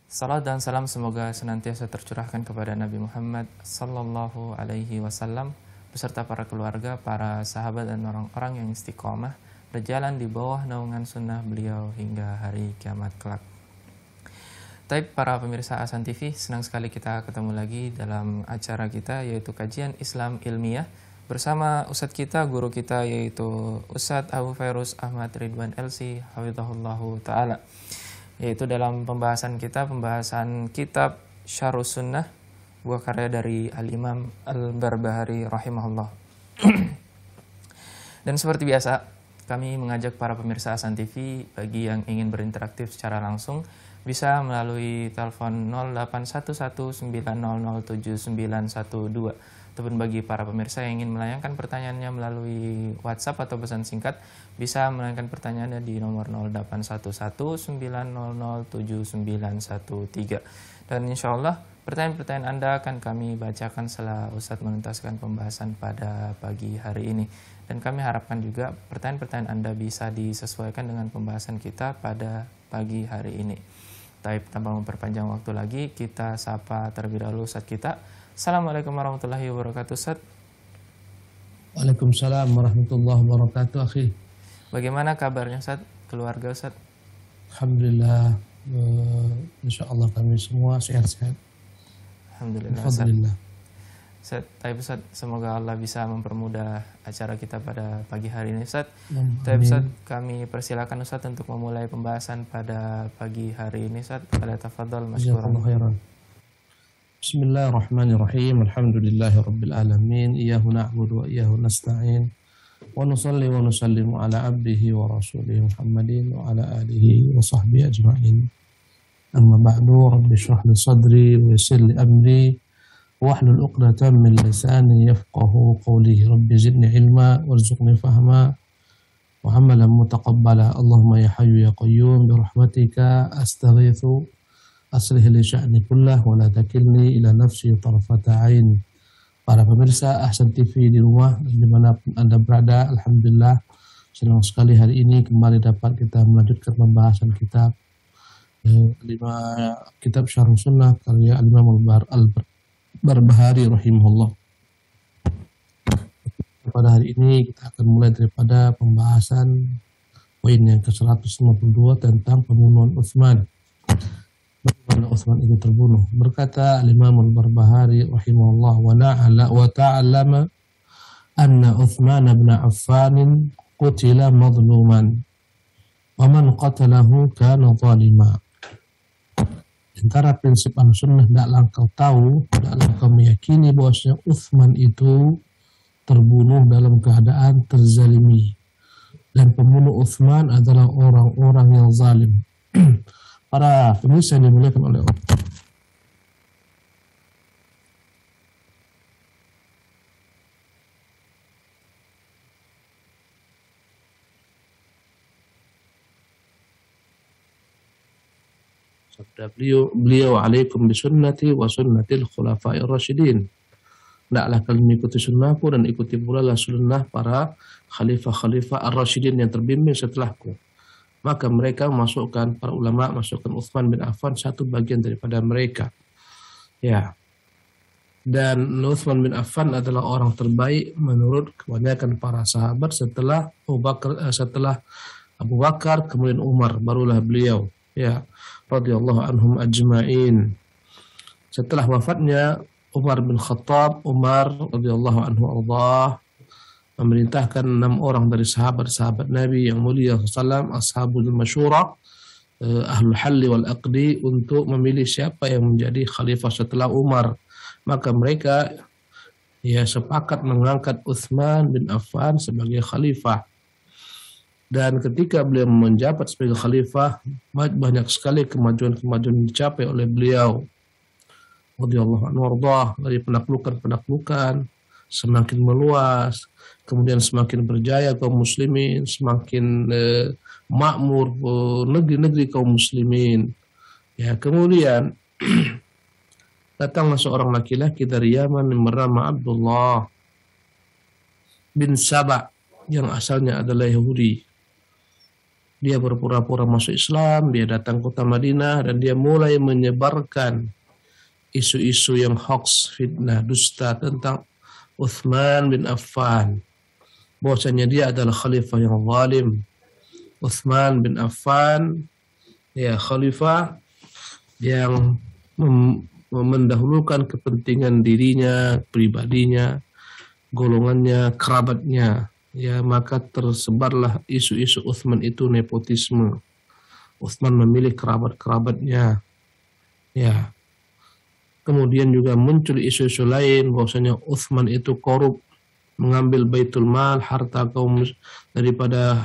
Salam dan salam semoga senantiasa tercurahkan kepada Nabi Muhammad sallallahu alaihi wasallam beserta para keluarga, para sahabat dan orang-orang yang istiqomah berjalan di bawah naungan sunnah beliau hingga hari kiamat kelak. Taib para pemirsa Ahsan TV, senang sekali kita ketemu lagi dalam acara kita yaitu kajian Islam ilmiah bersama Ustadz kita, guru kita yaitu Ustadz Abu Fairuz Ahmad Ridwan LC hafizahullahu ta'ala, yaitu dalam pembahasan kitab Syarhus Sunnah, buah karya dari Al-Imam Al-Barbahari rahimahullah. Dan seperti biasa, kami mengajak para pemirsa Ahsan TV bagi yang ingin berinteraktif secara langsung bisa melalui telepon 081190079912 ataupun bagi para pemirsa yang ingin melayangkan pertanyaannya melalui WhatsApp atau pesan singkat bisa melayangkan pertanyaannya di nomor 081190079913. Dan insya Allah pertanyaan-pertanyaan Anda akan kami bacakan setelah Ustadz menuntaskan pembahasan pada pagi hari ini. Dan kami harapkan juga pertanyaan-pertanyaan Anda bisa disesuaikan dengan pembahasan kita pada pagi hari ini. Taib, tanpa memperpanjang waktu lagi, kita sapa terlebih dahulu Ustadz kita. Assalamualaikum warahmatullahi wabarakatuh, Ustadz. Waalaikumsalam warahmatullahi wabarakatuh, akhi. Bagaimana kabarnya, Ustadz? Keluarga, Ustadz? Alhamdulillah, insyaallah kami semua sehat-sehat. Alhamdulillah, Alhamdulillah. Ustadz, semoga Allah bisa mempermudah acara kita pada pagi hari ini, Ustadz. Ustadz, kami persilakan Ustadz untuk memulai pembahasan pada pagi hari ini, Ustadz. Tafadhol masykuran. Bismillahirrahmanirrahim. Alhamdulillahirabbil alamin. Iyyahu na'budu wa iyyahu nasta'in. Wa nusalli wa nusallimu ala abdihi wa rasulih Muhammadin wa ala alihi wa sahbihi ajma'in. Amma ba'du, rabbi shrah li sadri wa yassir li amri wahlul 'uqdatam min lisani yafqahu qawli. Rabbi zidni ilma warzuqni fahma wa amalan mutaqabbala. Allahumma ya hayyu ya qayyum bi rahmatika astaghitsu aslih li sya'ni kullah wa la takilni ila nafsi tarfata ain. Para pemirsa Ahsan TV di rumah dimanapun Anda berada, alhamdulillah senang sekali hari ini kembali dapat kita melanjutkan pembahasan kitab kitab Syarhus Sunnah karya Al-Imam Al-Barbahari rahimahullah. Pada hari ini kita akan mulai daripada pembahasan poin yang ke-152 tentang pembunuhan Utsman. Bagaimana Utsman itu terbunuh? Berkata Al-Imam Al-Barbahari rahimahullah, wa ta'allama anna Utsman bin Affan qutila madluman wa man qatalahu kana zalima. Antara prinsip Ahlussunnah, tidaklah engkau tahu, tidaklah engkau meyakini bahwasanya Utsman itu terbunuh dalam keadaan terzalimi, dan pembunuh Utsman adalah orang-orang yang zalim. Para pemirsa yang dimuliakan oleh Allah, sabda beliau alaikum bisunnati wa sunnatil khulafa'ir rasyidin. Hendaklah kalian mengikuti sunnahku dan ikuti pula lah sunnah para khalifah-khalifah ar-rasyidin yang terbimbing setelahku. Maka mereka masukkan, para ulama masukkan Utsman bin Affan satu bagian daripada mereka. Ya. Dan Utsman bin Affan adalah orang terbaik menurut kebanyakan para sahabat setelah Abu Bakar, kemudian Umar, barulah beliau. Ya, radhiyallahu anhum ajma'in. Setelah wafatnya Umar bin Khattab, Umar radhiyallahu anhu Allah memerintahkan 6 orang dari sahabat-sahabat Nabi yang mulia sallallahu ashabul masyurah, ahlul halli wal aqdi, untuk memilih siapa yang menjadi khalifah setelah Umar. Maka mereka sepakat mengangkat Utsman bin Affan sebagai khalifah. Dan ketika beliau menjabat sebagai khalifah, banyak sekali kemajuan-kemajuan dicapai oleh beliau radhiyallahu anhu warḍah, dari penaklukan semakin meluas, kemudian semakin berjaya kaum muslimin, semakin makmur negeri-negeri kaum muslimin. Ya, kemudian datanglah seorang laki-laki dari Yaman yang bernama Abdullah bin Saba yang asalnya adalah Yahudi. Dia berpura-pura masuk Islam, dia datang ke kota Madinah dan dia mulai menyebarkan isu-isu yang hoax, fitnah, dusta tentang Uthman bin Affan. Bahwasanya dia adalah khalifah yang zalim. Uthman bin Affan, ya, khalifah yang mendahulukan kepentingan dirinya, pribadinya, golongannya, kerabatnya. Ya, maka tersebarlah isu-isu Uthman itu nepotisme. Uthman memilih kerabat-kerabatnya. Ya. Kemudian juga muncul isu-isu lain bahwasanya Uthman itu korup, mengambil baitul mal, harta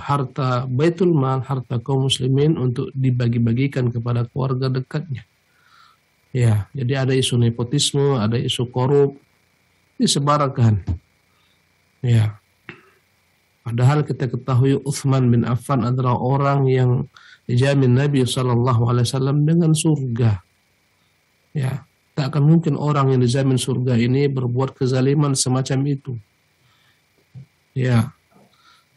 harta kaum muslimin untuk dibagi-bagikan kepada keluarga dekatnya. Ya, jadi ada isu nepotisme, ada isu korup, disebarkan. Ya. Padahal kita ketahui Uthman bin Affan adalah orang yang dijamin Nabi SAW dengan surga. Ya, tak akan mungkin orang yang dijamin surga ini berbuat kezaliman semacam itu. Ya,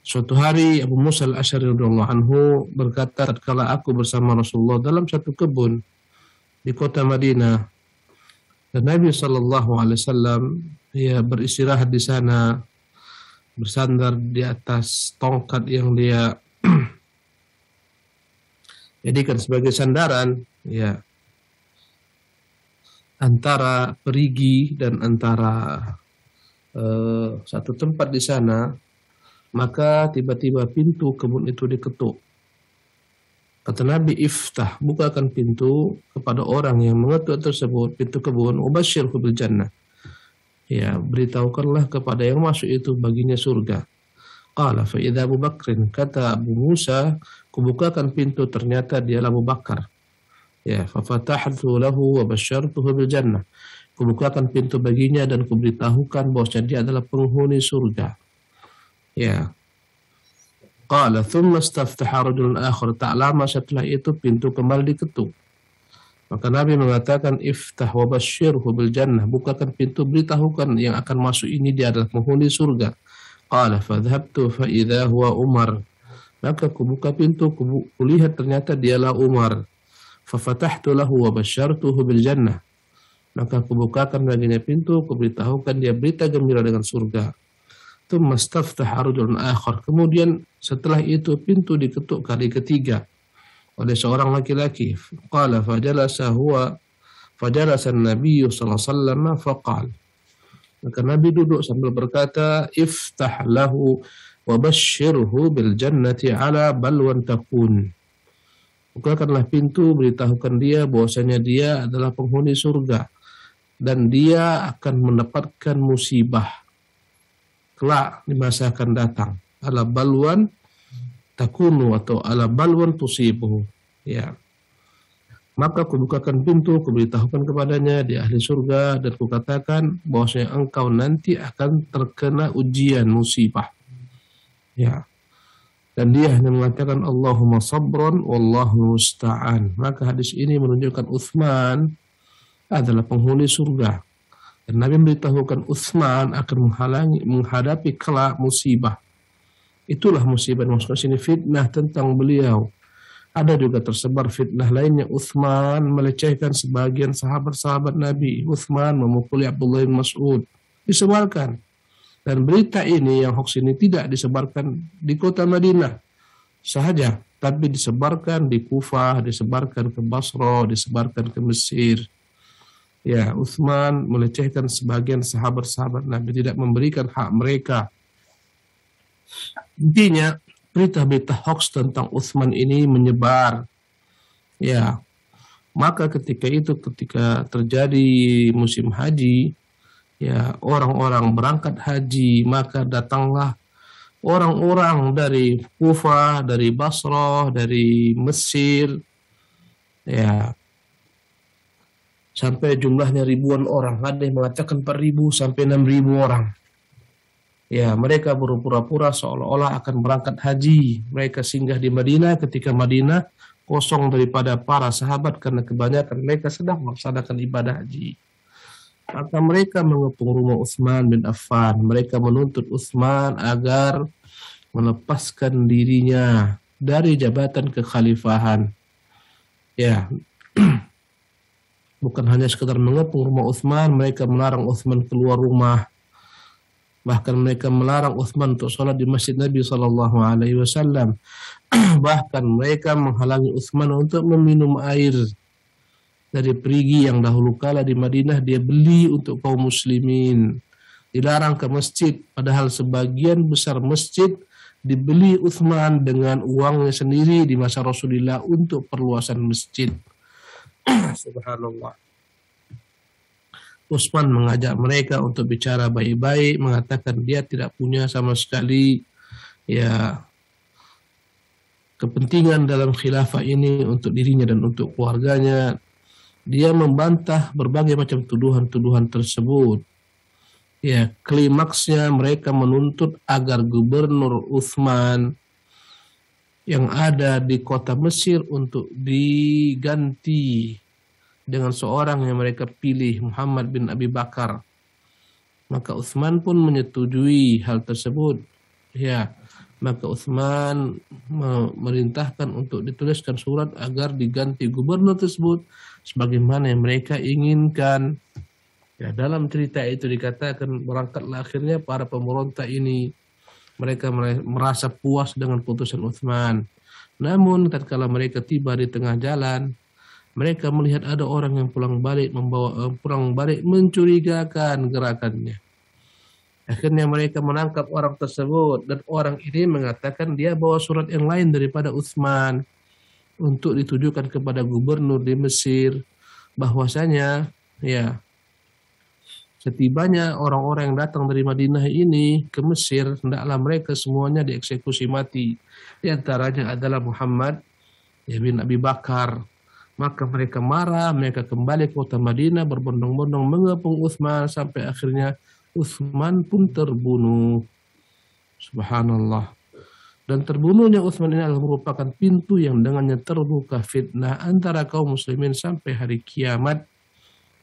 suatu hari Abu Musa al-Asy'ari radhiyallahu anhu berkata, tatkala aku bersama Rasulullah dalam satu kebun di kota Madinah, dan Nabi SAW ya beristirahat di sana, bersandar di atas tongkat yang dia jadikan sebagai sandaran, ya, antara perigi dan antara satu tempat di sana, maka tiba-tiba pintu kebun itu diketuk. Kata Nabi, iftah, bukakan pintu kepada orang yang mengetuk tersebut, pintu kebun, ubasyirhu bil jannah. Ya, beritahukanlah kepada yang masuk itu baginya surga. Qala fa idza Abu Bakrin, kata Abu Musa, kubukakan pintu, ternyata dialah Abu Bakar. Ya, fa fatahtu lahu wa basyartuhu bil jannah. Kubukakan pintu baginya dan kuberitahukan bahwa dia adalah penghuni surga. Ya. Qala thumma istaftaha rajulun akhar, tak lama setelah itu pintu kembali diketuk. Maka Nabi mengatakan, iftah wa basyirhu bil jannah, bukakan pintu, beritahukan yang akan masuk ini dia adalah penghuni surga. Qala fadhhabtu fa idza huwa Umar, maka kubuka pintu, kulihat ternyata dialah Umar. Fa fatahtu lahu wa basyartuhu bil jannah, maka kubukakan baginya pintu, kuberitahukan dia berita gembira dengan surga. Tsumma istaftaha rajulun akhar, kemudian setelah itu pintu diketuk kali ketiga oleh seorang laki-laki. Qala fajalasa an-nabiy sallallahu alaihi wasallam faqala, maka Nabi duduk sambil berkata, iftah lahu wa basyirhu bil jannati ala balwan takun, bukakanlah pintu, beritahukan dia bahwasanya dia adalah penghuni surga dan dia akan mendapatkan musibah kelak di masa akan datang. Ala balwan takunu atau ala balwan tusibuhu. Ya. Maka kubukakan pintu, kuberitahukan kepadanya dia ahli surga, dan kukatakan bahwasanya engkau nanti akan terkena ujian musibah. Ya. Dan dia hanya mengatakan Allahumma sabran wallahu musta'an. Maka hadis ini menunjukkan Uthman adalah penghuni surga. Dan Nabi memberitahukan Uthman akan menghadapi kelak musibah. Itulah musibah yang masuk ke sini, fitnah tentang beliau. Ada juga tersebar fitnah lainnya, Uthman melecehkan sebagian sahabat-sahabat Nabi. Uthman memukuli Abdullah bin Mas'ud. Disebarkan. Dan berita ini, yang hoax ini, tidak disebarkan di kota Madinah sahaja, tapi disebarkan di Kufah, disebarkan ke Basra, disebarkan ke Mesir. Ya, Uthman melecehkan sebagian sahabat-sahabat Nabi, tidak memberikan hak mereka. Intinya, berita-berita hoax tentang Uthman ini menyebar. Ya, maka ketika terjadi musim haji, ya, orang-orang berangkat haji, maka datanglah orang-orang dari Kufah, dari Basrah, dari Mesir, ya, sampai jumlahnya ribuan orang. Ada yang mengatakan 4.000 sampai 6.000 orang. Ya, mereka berpura-pura seolah-olah akan berangkat haji. Mereka singgah di Madinah, ketika Madinah kosong daripada para sahabat karena kebanyakan mereka sedang melaksanakan ibadah haji. Maka mereka mengepung rumah Uthman bin Affan. Mereka menuntut Uthman agar melepaskan dirinya dari jabatan kekhalifahan. Ya, bukan hanya sekedar mengepung rumah Utsman, mereka melarang Utsman keluar rumah. Bahkan mereka melarang Utsman untuk sholat di masjid Nabi Sallallahu Alaihi Wasallam. Bahkan mereka menghalangi Utsman untuk meminum air dari perigi yang dahulu kala di Madinah dia beli untuk kaum muslimin. Dilarang ke masjid, padahal sebagian besar masjid dibeli Utsman dengan uangnya sendiri di masa Rasulullah untuk perluasan masjid. Subhanallah. Utsman mengajak mereka untuk bicara baik-baik, mengatakan dia tidak punya sama sekali ya kepentingan dalam khilafah ini untuk dirinya dan untuk keluarganya. Dia membantah berbagai macam tuduhan-tuduhan tersebut. Ya, klimaksnya mereka menuntut agar gubernur Utsman yang ada di kota Mesir untuk diganti dengan seorang yang mereka pilih, Muhammad bin Abi Bakar. Maka Utsman pun menyetujui hal tersebut. Ya, maka Utsman memerintahkan untuk dituliskan surat agar diganti gubernur tersebut sebagaimana yang mereka inginkan. Ya, dalam cerita itu dikatakan berangkatlah akhirnya para pemberontak ini. Mereka merasa puas dengan putusan Utsman. Namun tatkala mereka tiba di tengah jalan, mereka melihat ada orang yang pulang balik mencurigakan gerakannya. Akhirnya mereka menangkap orang tersebut dan orang ini mengatakan dia bawa surat yang lain daripada Utsman untuk ditujukan kepada gubernur di Mesir bahwasanya ya setibanya orang-orang yang datang dari Madinah ini ke Mesir, hendaklah mereka semuanya dieksekusi mati. Di antaranya adalah Muhammad bin Abi Bakar. Maka mereka marah, mereka kembali ke kota Madinah berbondong-bondong mengepung Utsman sampai akhirnya Utsman pun terbunuh. Subhanallah. Dan terbunuhnya Utsman ini adalah merupakan pintu yang dengannya terbuka fitnah antara kaum muslimin sampai hari kiamat.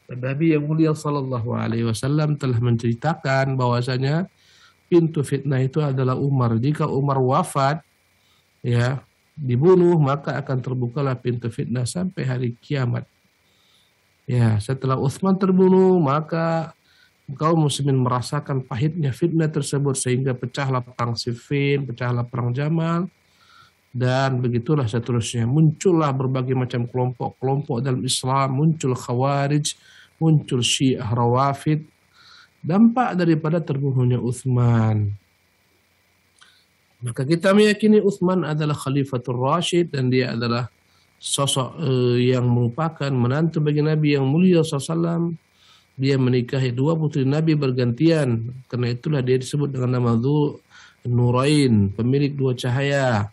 Dan Nabi yang mulia sallallahu alaihi wasallam telah menceritakan bahwasanya pintu fitnah itu adalah Umar. Jika Umar wafat, ya, dibunuh, maka akan terbukalah pintu fitnah sampai hari kiamat. Ya, setelah Utsman terbunuh, maka kaum muslimin merasakan pahitnya fitnah tersebut sehingga pecahlah perang Siffin, pecahlah perang Jamal, dan begitulah seterusnya. Muncullah berbagai macam kelompok-kelompok dalam Islam, muncul Khawarij, muncul Syiah Rawafid, dampak daripada terbunuhnya Utsman. Maka kita meyakini Utsman adalah Khalifatul Rashid dan dia adalah sosok yang merupakan menantu bagi Nabi yang mulia SAW. Dia menikahi dua putri Nabi bergantian. Karena itulah dia disebut dengan nama Dzu Nurain, pemilik dua cahaya.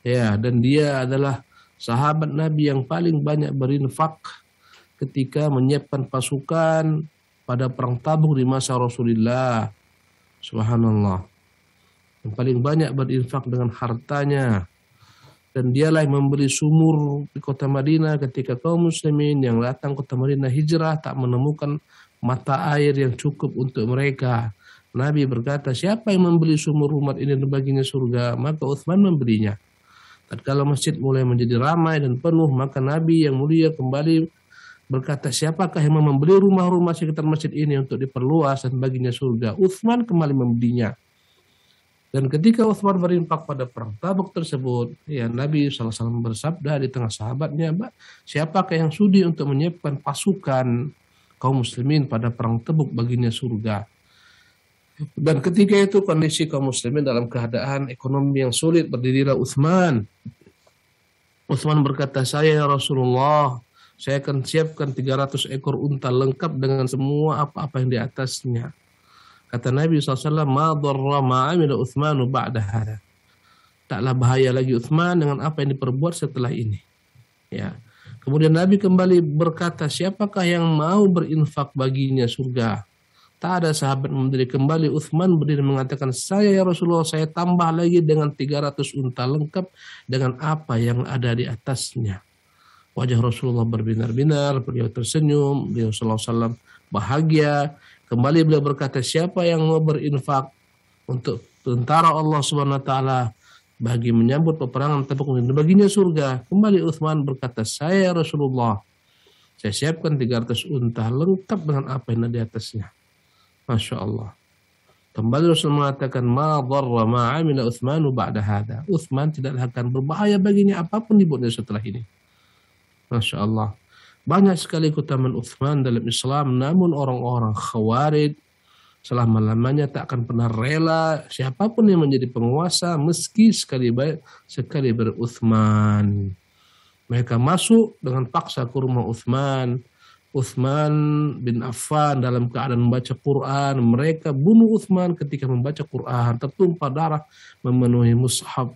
Ya, dan dia adalah sahabat Nabi yang paling banyak berinfak ketika menyiapkan pasukan pada perang Tabuk di masa Rasulullah. Subhanallah. Yang paling banyak berinfak dengan hartanya. Dan dialah yang memberi sumur di kota Madinah ketika kaum muslimin yang datang ke kota Madinah hijrah tak menemukan mata air yang cukup untuk mereka. Nabi berkata, siapa yang membeli sumur umat ini dan baginya surga? Maka Utsman membelinya. Tatkala masjid mulai menjadi ramai dan penuh, maka Nabi yang mulia kembali berkata, siapakah yang membeli rumah-rumah sekitar masjid ini untuk diperluas dan baginya surga? Utsman kembali membelinya. Dan ketika Utsman berinfak pada perang Tabuk tersebut, ya Nabi SAW bersabda di tengah sahabatnya, siapakah yang sudi untuk menyiapkan pasukan kaum muslimin pada perang Tabuk baginya surga? Dan ketika itu kondisi kaum muslimin dalam keadaan ekonomi yang sulit, berdirilah Utsman. Utsman berkata, saya ya Rasulullah, saya akan siapkan 300 ekor unta lengkap dengan semua apa-apa yang di atasnya. Kata Nabi SAW, ma dharra ma amila Utsmanu ba'da hada. Taklah bahaya lagi Utsman dengan apa yang diperbuat setelah ini. Ya. Kemudian Nabi kembali berkata, siapakah yang mau berinfak baginya surga? Tak ada sahabat memberi. Kembali Utsman berdiri mengatakan, saya ya Rasulullah, saya tambah lagi dengan 300 unta lengkap dengan apa yang ada di atasnya. Wajah Rasulullah berbinar-binar, beliau tersenyum, beliau SAW bahagia. Kembali beliau berkata, siapa yang mau berinfak untuk tentara Allah Subhanahu wa taala bagi menyambut peperangan Tabuk, baginya surga. Kembali Uthman berkata, saya Rasulullah, saya siapkan 300 unta lengkap dengan apa yang ada di atasnya. Masya Allah. Kembali Rasul mengatakan, ma dharra ma amila Uthmanu ba'da hada. Uthman tidak akan berbahaya baginya apapun dibuatnya setelah ini. Masya Allah. Banyak sekali keutamaan Uthman dalam Islam, namun orang-orang Khawarij selama-lamanya tak akan pernah rela siapapun yang menjadi penguasa meski sekali beruthman. Mereka masuk dengan paksa ke rumah Uthman bin Affan dalam keadaan membaca Quran. Mereka bunuh Uthman ketika membaca Quran. Tertumpah darah memenuhi mushaf.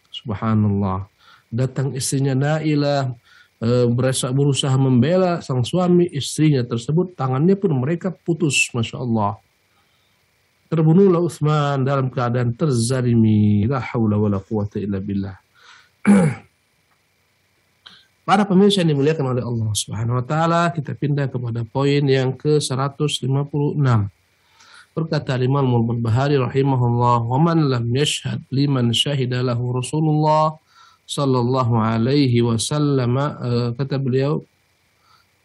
Subhanallah. Datang istrinya Nailah, berusaha membela sang suami istrinya tersebut. Tangannya pun mereka putus. Masya Allah. Terbunuhlah Uthman dalam keadaan terzalimi. La haula wa la quwata illa billah. Para pemirsa yang dimuliakan oleh Allah Subhanahu wa taala, kita pindah kepada poin yang ke-156. Berkata Imam Al-Barbahari rahimahullah, "Wa man lam yashhad liman syahida lahu Rasulullah sallallahu alaihi wasallam," kata beliau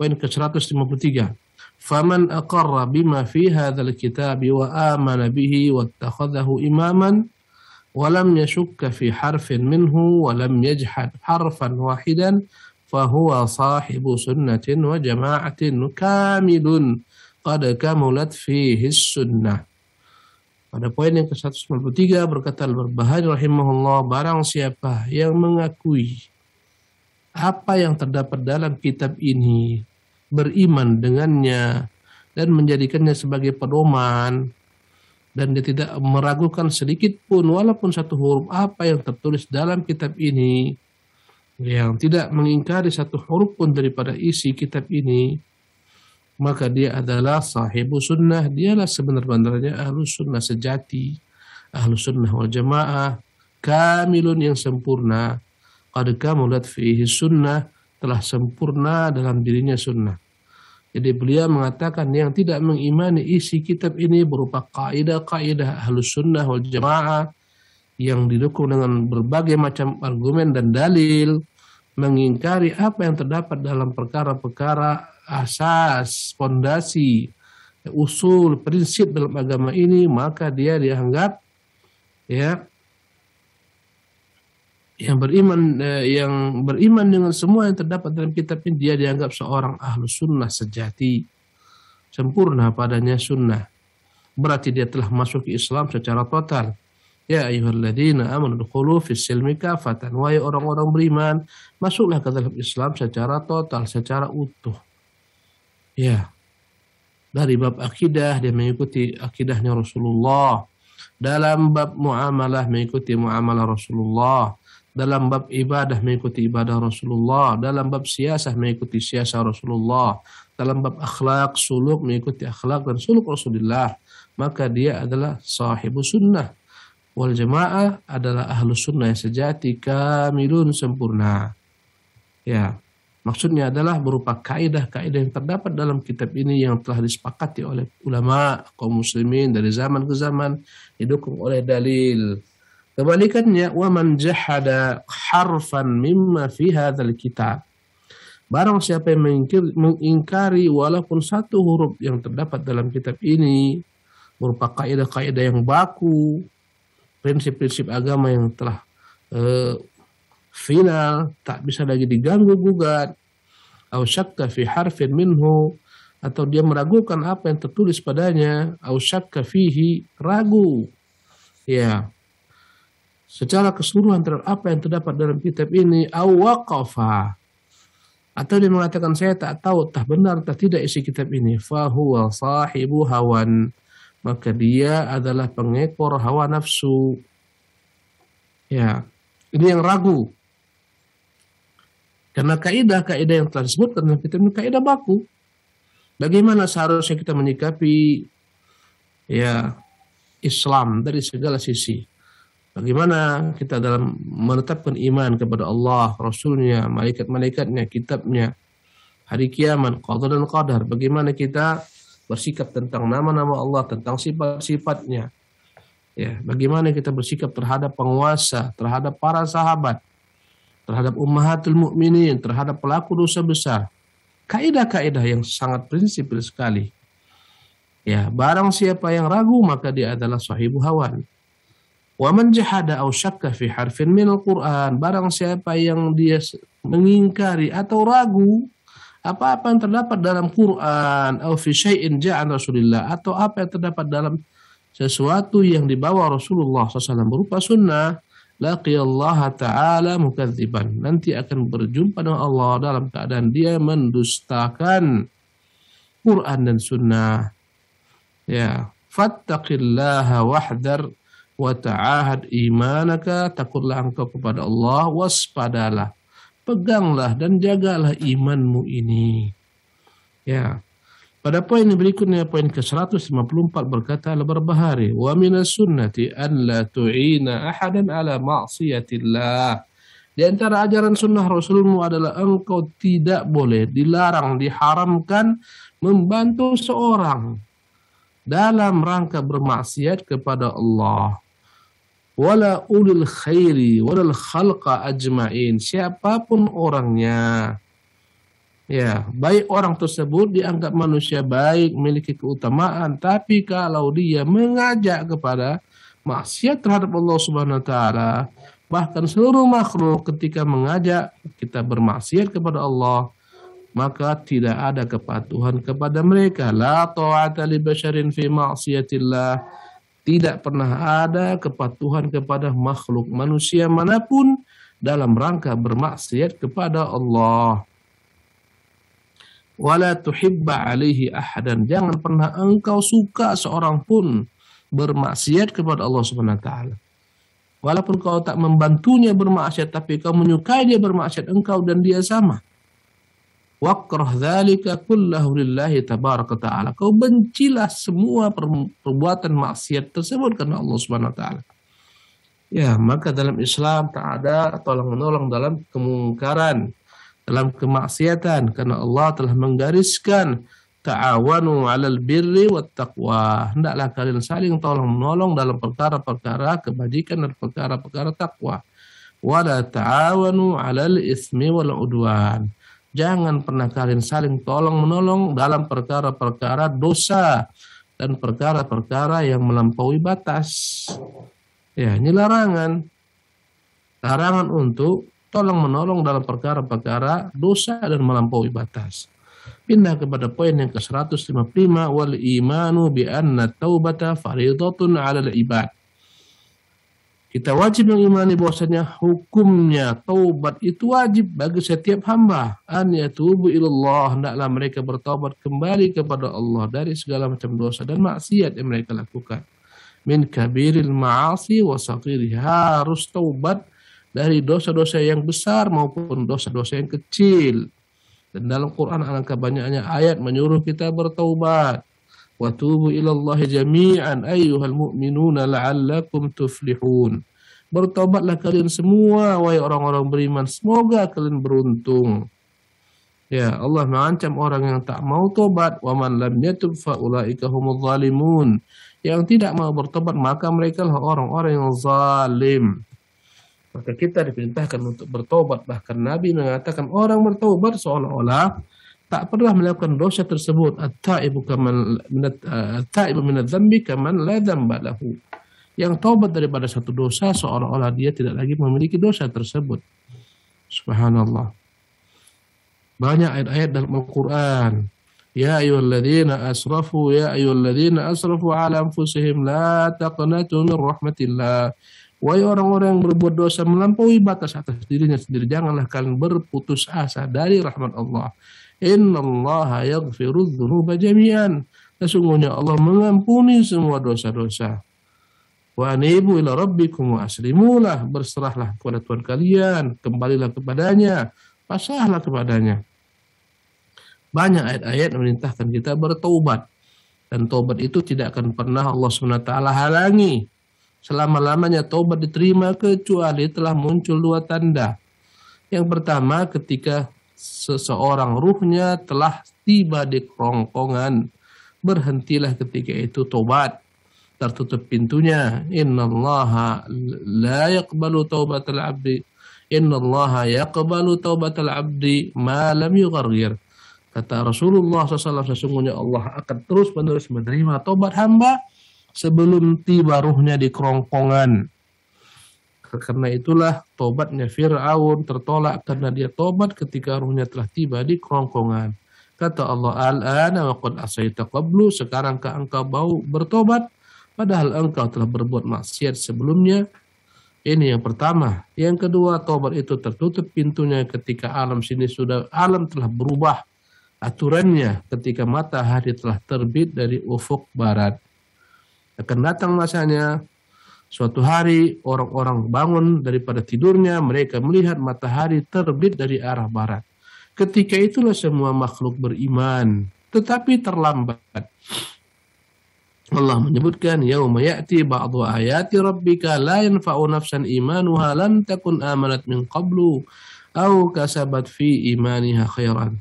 poin ke-153. Faman aqarra bima fi hadzal kitab wa amana bihi wattakhadhahu imaman wa lam yashukka fi harfin minhu wa lam yajhad harfan wahidan fahuwa sahibu sunnatin wa jama'atin kamilun qad kamulat fihi sunnah. Pada poin yang ke-193 berkata Al-Barbahari rahimahullah, barang siapa yang mengakui apa yang terdapat dalam kitab ini, beriman dengannya dan menjadikannya sebagai pedoman, dan dia tidak meragukan sedikit pun walaupun satu huruf apa yang tertulis dalam kitab ini, yang tidak mengingkari satu huruf pun daripada isi kitab ini, maka dia adalah sahibu sunnah. Dialah sebenar-benarnya ahlu sunnah sejati, ahlu sunnah wal jamaah, kamilun yang sempurna, qad kamulat fihi sunnah, telah sempurna dalam dirinya sunnah. Jadi beliau mengatakan yang tidak mengimani isi kitab ini berupa kaidah-kaidah ahlus sunnah wal jamaah yang didukung dengan berbagai macam argumen dan dalil, mengingkari apa yang terdapat dalam perkara-perkara asas, fondasi, usul, prinsip dalam agama ini, maka dia dianggap yang beriman dengan semua yang terdapat dalam kitab ini, dia dianggap seorang ahlu sunnah sejati, sempurna padanya sunnah. Berarti dia telah masuk ke Islam secara total. Ya ayyuhalladzina amanu dukhulu fis silmi kafatan. Wahai orang-orang beriman, masuklah ke dalam Islam secara total, secara utuh. Ya. Dari bab akidah dia mengikuti akidahnya Rasulullah. Dalam bab muamalah mengikuti muamalah Rasulullah. Dalam bab ibadah mengikuti ibadah Rasulullah, dalam bab siasah mengikuti siasah Rasulullah, dalam bab akhlak, suluk mengikuti akhlak dan suluk Rasulullah, maka dia adalah sahibu sunnah wal jamaah, adalah ahlu sunnah yang sejati, kamilun sempurna. Ya, maksudnya adalah berupa kaidah-kaidah yang terdapat dalam kitab ini yang telah disepakati oleh ulama kaum muslimin dari zaman ke zaman, didukung oleh dalil. Kebalikannya, wa man jahada harfan mimma fi hadzal kitab. Barang siapa yang mengingkari walaupun satu huruf yang terdapat dalam kitab ini berupa kaidah-kaidah yang baku, prinsip-prinsip agama yang telah final, tak bisa lagi diganggu gugat, au syakka fi harfin minhu, atau dia meragukan apa yang tertulis padanya, au syakka fihi, ragu. Ya. Secara keseluruhan terhadap apa yang terdapat dalam kitab ini, awaqafa, atau dia mengatakan saya tak tahu tak benar tak tidak isi kitab ini, fahuwa sahibu hawan, maka dia adalah pengekor hawa nafsu. Ya, ini yang ragu. Karena kaidah-kaidah yang telah disebutkan dalam kitab ini kaidah baku. Bagaimana seharusnya kita menyikapi Islam dari segala sisi? Bagaimana kita dalam menetapkan iman kepada Allah, Rasulnya, malaikat-malaikatnya, kitabnya, hari kiamat, qada dan qadar. Bagaimana kita bersikap tentang nama-nama Allah, tentang sifat-sifatnya. Ya, bagaimana kita bersikap terhadap penguasa, terhadap para sahabat, terhadap ummahatul mukminin, terhadap pelaku dosa besar. Kaidah-kaidah yang sangat prinsipil sekali. Ya, barang siapa yang ragu maka dia adalah sahibu hawan. Wa man jahada aw syakka fi harfin min al-Qur'an, barang siapa yang dia mengingkari atau ragu apa-apa yang terdapat dalam Quran, atau fi syai'in ja'an Rasulillah, atau apa yang terdapat dalam sesuatu yang dibawa Rasulullah SAW berupa sunnah, laqiyallaha ta'ala mukadziban, nanti akan berjumpa dengan Allah dalam keadaan dia mendustakan Quran dan sunnah. Ya, fattaqillaha wahdar wa ta'ahad imanaka, takutlah engkau kepada Allah, waspadalah, peganglah dan jagalah imanmu ini. Ya. Pada poin berikutnya, poin ke-154 berkata al-Barbahari, wa minas sunnati an la tu'ina ahadan ala ma'siyatillah. Di antara ajaran sunnah Rasulmu adalah engkau tidak boleh, dilarang, diharamkan membantu seorang dalam rangka bermaksiat kepada Allah. Wala ulil khairi walal khalqa ajma'in, siapapun orangnya. Ya, baik orang tersebut dianggap manusia baik, memiliki keutamaan, tapi kalau dia mengajak kepada maksiat terhadap Allah Subhanahu wa taala, bahkan seluruh makhluk ketika mengajak kita bermaksiat kepada Allah, maka tidak ada kepatuhan kepada mereka. La ta'ata li basyarin fi ma'siyatillah. Tidak pernah ada kepatuhan kepada makhluk manusia manapun dalam rangka bermaksiat kepada Allah. Wala tuhibba alaihi ahadan, jangan pernah engkau suka seorang pun bermaksiat kepada Allah Subhanahu wa taala. Walaupun kau tak membantunya bermaksiat, tapi kau menyukai dia bermaksiat, engkau dan dia sama. Wakrah dzalika kullahu lillahi tabaraka ta'ala. Kau bencilah semua perbuatan maksiat tersebut karena Allah Subhanahu wa taala. Ya, maka dalam Islam tak ada tolong-menolong dalam kemungkaran, dalam kemaksiatan, karena Allah telah menggariskan ta'awanu 'alal birri wat taqwa. Hendaklah kalian saling tolong-menolong dalam perkara-perkara kebajikan dan perkara-perkara takwa. Wala ta'awanu 'alal ismi wal 'udwan. Jangan pernah kalian saling tolong-menolong dalam perkara-perkara dosa dan perkara-perkara yang melampaui batas. Ya, ini larangan. Larangan untuk tolong-menolong dalam perkara-perkara dosa dan melampaui batas. Pindah kepada poin yang ke-155, wal imanu bi anna taubata faridatun 'alal ibad. Kita wajib mengimani bahwasanya hukumnya taubat itu wajib bagi setiap hamba. An yatubu ilallah, hendaklah mereka bertaubat kembali kepada Allah dari segala macam dosa dan maksiat yang mereka lakukan. Min kabiril ma'asi wa saghiriha, harus taubat dari dosa-dosa yang besar maupun dosa-dosa yang kecil. Dan dalam Quran alangkah banyaknya ayat menyuruh kita bertaubat. Wa tubu ilallahi jami'an ayyuhal mu'minuna la'allakum tuflihun. Bertobatlah kalian semua wahai orang-orang beriman, semoga kalian beruntung. Ya, Allah mengancam orang yang tak mau tobat, wa man lam yatub fa ulaika humudz zalimun. Yang tidak mau bertobat maka mereka lah orang-orang yang zalim. Maka kita diperintahkan untuk bertobat. Bahkan Nabi mengatakan orang bertobat seolah-olah tak pernah melakukan dosa tersebut. At-taibu minadz dzambi kaman la dzamba lahu. Yang taubat daripada satu dosa seolah-olah dia tidak lagi memiliki dosa tersebut. Subhanallah. Banyak ayat-ayat dalam Al-Quran. Ya ayyuhalladzina asrafu ala anfusihim la taqnatu min rahmatillah. Wahai orang-orang yang berbuat dosa melampaui batas atas dirinya sendiri, janganlah kalian berputus asa dari rahmat Allah. Innallaha yaghfirudz dzunuba jami'an. Sesungguhnya Allah mengampuni semua dosa-dosa. Wa anibu ila rabbikum wa aslimulah, berserahlah kepada Tuhan kalian, kembalilah kepadanya, pasrahlah kepadanya. Banyak ayat-ayat memerintahkan kita bertaubat, dan taubat itu tidak akan pernah Allah SWT halangi selama-lamanya. Taubat diterima kecuali telah muncul dua tanda. Yang pertama, ketika seseorang ruhnya telah tiba di kerongkongan, berhentilah ketika itu taubat. tertutup pintunya. Innallaha la yaqbalu taubatal abdi. Innallaha yaqbalu taubatal abdi ma lam yughargir. Kata Rasulullah SAW, sesungguhnya Allah akan terus-menerus menerima taubat hamba sebelum tiba ruhnya di kerongkongan. Karena itulah taubatnya Fir'aun tertolak karena dia taubat ketika ruhnya telah tiba di kerongkongan. Kata Allah, al-ana wa qad asaita qablu, sekarangkah engkau mau bertobat padahal engkau telah berbuat maksiat sebelumnya. Ini yang pertama. Yang kedua, tobat itu tertutup pintunya ketika alam telah berubah aturannya ketika matahari telah terbit dari ufuk barat. Akan datang masanya suatu hari orang-orang bangun daripada tidurnya, mereka melihat matahari terbit dari arah barat. Ketika itulah semua makhluk beriman, tetapi terlambat. Allah menyebutkan, yauma ya'ti ba'du ayati rabbika la yanfa'u nafsan imanuha lam takun amanat min qablu aw kasabat fi imaniha khairan.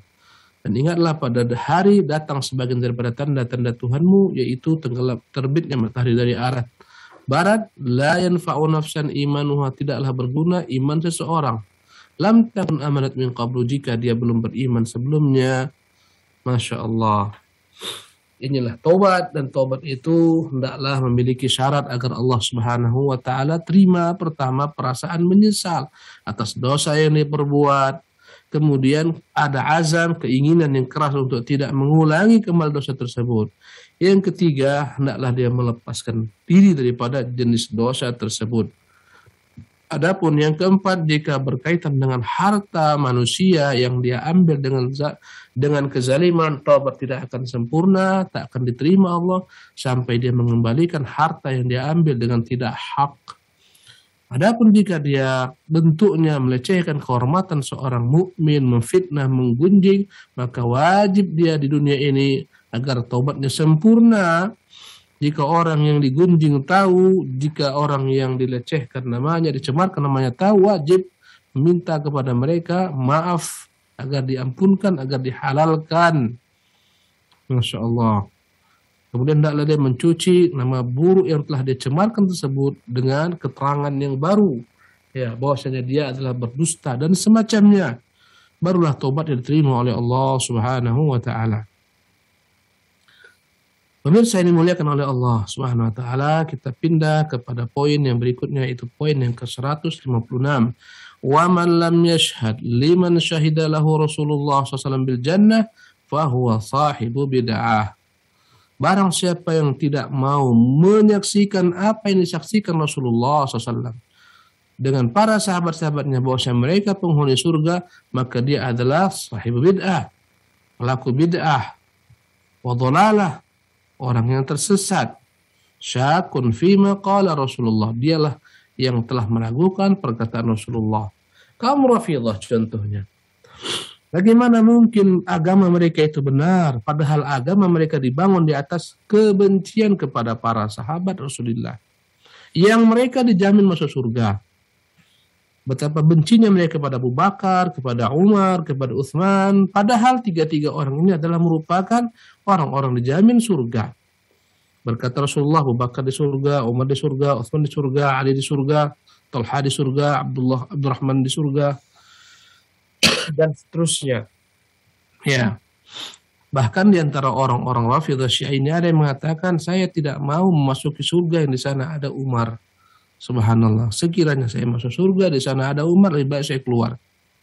Dan ingatlah pada hari datang sebagian daripada tanda-tanda Tuhanmu, yaitu terbitnya matahari dari arah barat. La yanfa'u nafsan imanuha, tidaklah berguna iman seseorang. Lam takun amanat min qablu, jika dia belum beriman sebelumnya. Masya Allah. Inilah taubat, dan taubat itu hendaklah memiliki syarat agar Allah Subhanahu wa taala terima. Pertama, perasaan menyesal atas dosa yang diperbuat. Kemudian ada azam, keinginan yang keras untuk tidak mengulangi kembali dosa tersebut. Yang ketiga, hendaklah dia melepaskan diri daripada jenis dosa tersebut. Adapun yang keempat, jika berkaitan dengan harta manusia yang dia ambil dengan kezaliman, taubat tidak akan sempurna, tak akan diterima Allah sampai dia mengembalikan harta yang dia ambil dengan tidak hak. Adapun jika dia bentuknya melecehkan kehormatan seorang mukmin, memfitnah, menggunjing, maka wajib dia di dunia ini agar taubatnya sempurna. Jika orang yang digunjing tahu, jika orang yang dilecehkan namanya, dicemarkan namanya tahu, wajib meminta kepada mereka maaf agar diampunkan, agar dihalalkan. Masya Allah. Kemudian hendaklah dia mencuci nama buruk yang telah dia cemarkan tersebut dengan keterangan yang baru. Ya, bahwasanya dia adalah berdusta dan semacamnya. Barulah taubat yang diterima oleh Allah Subhanahu wa taala. Pemirsa ini dimuliakan oleh Allah Subhanahu wa taala, kita pindah kepada poin yang berikutnya, itu poin yang ke-156. Wa man lam yashhad liman syahida lahu Rasulullah SAW bil jannah fa huwa sahibu bid'ah. Barang siapa yang tidak mau menyaksikan apa yang disaksikan Rasulullah SAW dengan para sahabat-sahabatnya bahwa mereka penghuni surga, maka dia adalah sahibu bid'ah, pelaku bid'ah, wa dhalalah, orang yang tersesat. Syakun fima qala Rasulullah, dialah yang telah meragukan perkataan Rasulullah. Kaum Rafidah contohnya. Bagaimana mungkin agama mereka itu benar, padahal agama mereka dibangun di atas kebencian kepada para sahabat Rasulullah, yang mereka dijamin masuk surga. Betapa bencinya mereka kepada Abu Bakar, kepada Umar, kepada Utsman, padahal tiga-tiga orang ini adalah merupakan orang-orang dijamin surga. Berkata Rasulullah, Abu Bakar di surga, Umar di surga, Utsman di surga, Ali di surga, Talha di surga, Abdurrahman di surga, dan seterusnya. Ya. Bahkan di antara orang-orang Rafidhah Syiah ini ada yang mengatakan, saya tidak mau memasuki surga yang di sana ada Umar. Subhanallah, sekiranya saya masuk surga di sana ada Umar, lebih baik saya keluar.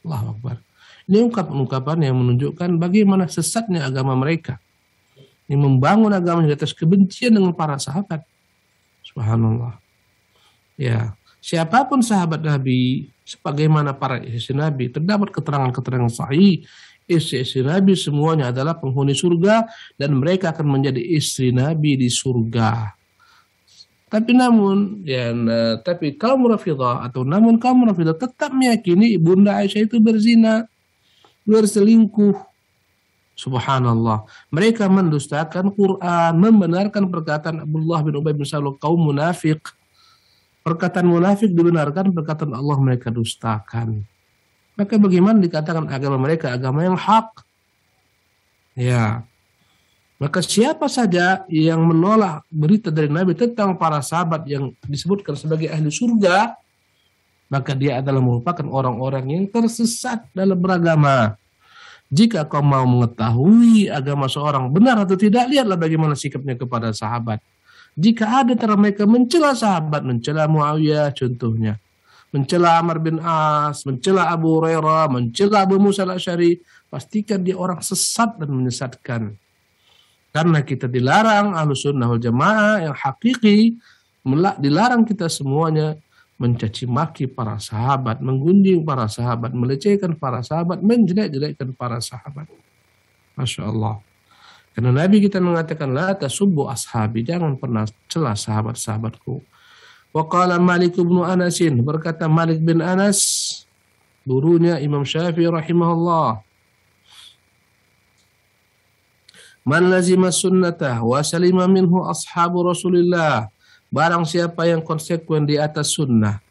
Allahu Akbar. Ini ungkapan-ungkapan yang menunjukkan bagaimana sesatnya agama mereka. Ini membangun agama di atas kebencian dengan para sahabat. Subhanallah. Ya, siapapun sahabat Nabi, sebagaimana para istri Nabi, terdapat keterangan-keterangan sahih, istri-istri Nabi semuanya adalah penghuni surga dan mereka akan menjadi istri Nabi di surga. Tapi kaum Rafidah tetap meyakini Bunda Aisyah itu berzina, berselingkuh. Subhanallah. Mereka mendustakan Quran, membenarkan perkataan Abdullah bin Ubay bin Salul, kaum munafik. Perkataan munafik dibenarkan, perkataan Allah mereka dustakan. Maka bagaimana dikatakan agama mereka agama yang hak? Ya. Maka siapa saja yang menolak berita dari Nabi tentang para sahabat yang disebutkan sebagai ahli surga, maka dia adalah merupakan orang-orang yang tersesat dalam beragama. Jika kau mau mengetahui agama seorang benar atau tidak, lihatlah bagaimana sikapnya kepada sahabat. Jika ada antara mereka mencela sahabat, mencela Muawiyah contohnya, mencela Amr bin As, mencela Abu Hurairah, mencela Abu Musa al-Asy'ari, pastikan dia orang sesat dan menyesatkan. Karena kita dilarang Ahlus Sunnah wal Jamaah yang hakiki, dilarang kita semuanya mencaci maki para sahabat, menggunjing para sahabat, melecehkan para sahabat, menjelek-jelekkan para sahabat. Masya Allah. Karena Nabi kita mengatakan, la tasubbu ashabi, jangan pernah celah sahabat-sahabatku. Wa qala Malik bin Anas, berkata Malik bin Anas, gurunya Imam Syafi'i rahimahullah, man lazima sunnatah wa salima minhu ashabu Rasulillah, barang siapa yang konsekuen di atas sunnah